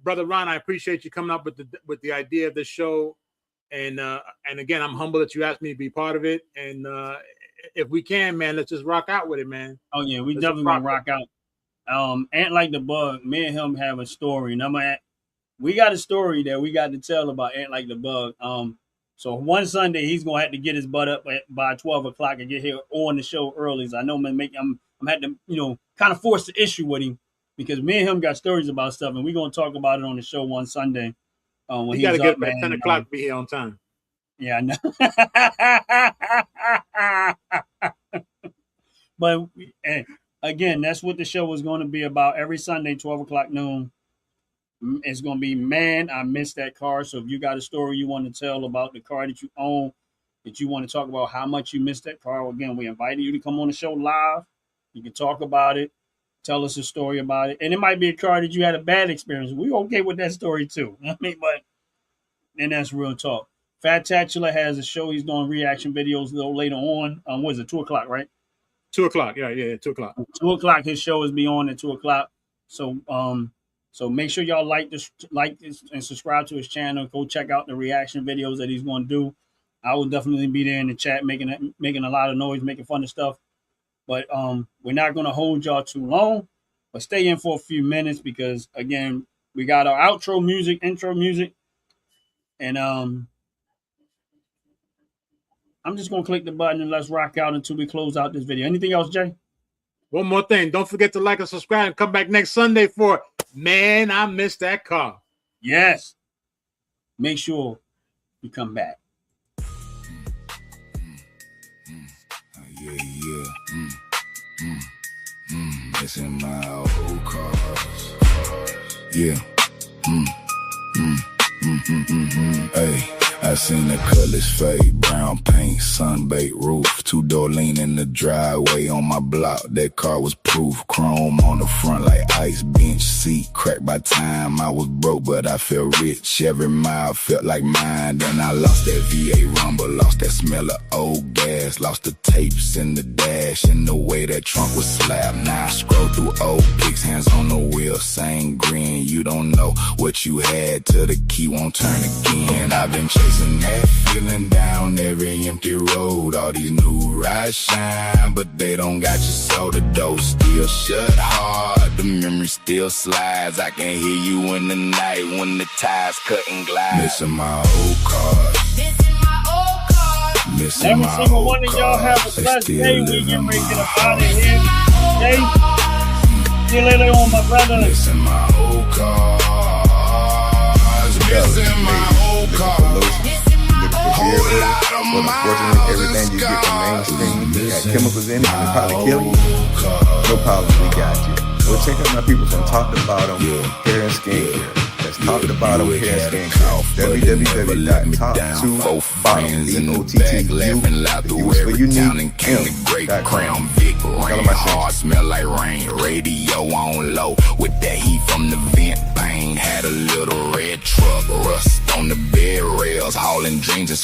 brother Ron, I appreciate you coming up with the idea of the show. And again, I'm humble that you asked me to be part of it. And if we can, man, let's just rock out with it, man.
Oh yeah, we definitely gonna rock out. Ant Like the Bug, me and him have a story, and we got a story that we got to tell about Ant Like the Bug. So one Sunday he's gonna have to get his butt up by 12 o'clock and get here on the show early. So I know I'm had to, you know, kind of force the issue with him because me and him got stories about stuff, and we're gonna talk about it on the show one Sunday. When
you gotta get up at 10 o'clock to be here on time.
Yeah, I know. But again, that's what the show was going to be about. Every Sunday, 12 o'clock noon. It's going to be, man, I missed that car. So if you got a story you want to tell about the car that you own, that you want to talk about how much you missed that car, again, we invited you to come on the show live. You can talk about it, tell us a story about it. And it might be a car that you had a bad experience. We're okay with that story too. I mean, but then that's real talk. Fat Tatula has a show. He's doing reaction videos a little later on. What is it, 2 o'clock, right?
2 o'clock. Yeah, 2 o'clock.
2 o'clock, his show is be on at 2 o'clock. So so make sure y'all like this and subscribe to his channel. Go check out the reaction videos that he's going to do. I will definitely be there in the chat making a lot of noise, making fun of stuff. But we're not going to hold y'all too long. But stay in for a few minutes because, again, we got our intro music, and I'm just going to click the button and let's rock out until we close out this video. Anything else, Jay?
One more thing. Don't forget to like and subscribe and come back next Sunday for Man, I Missed That Car.
Yes. Make sure you come back.
Missing my old cars. Yeah. Hey. I seen the colors fade, brown paint, sunbaked roof, 2-door lean in the driveway on my block. That car was proof, chrome on the front like ice, bench seat, cracked by time. I was broke, but I felt rich. Every mile felt like mine. Then I lost that V8 rumble, lost that smell of old gas, lost the tapes in the dash, and the way that trunk was slapped. Now I scroll through old pics, hands on the wheel, same grin. You don't know what you had till the key won't turn again. I've been chasing that feeling down every empty road. All these new rides shine, but they don't got your soul. The door still shut hard, the memory still slides. I can hear you in the night when the tires cut and glide. Missing my old cars. Missing
Every
my
single
old
one of y'all
cars.
have a
They
blessed
still
day. We
live
get
in
ready to
my
get up out of
heart.
here. Okay? See you later on, my brother.
Missing my old cars. Missing my old cars.
But unfortunately, everything you get from mainstream got chemicals in it and it probably kill you. No problem, we got you. Go check out my people from Top to Bottom Hair and Skincare. That's Top to Bottom Hair and Skincare. www.top2bottom.com. You whisper you need
Crown Vic rain, heart smell like rain. Radio on low with that heat from the vent bang. Had a little red truck, rust on the bed rails, hauling dreams and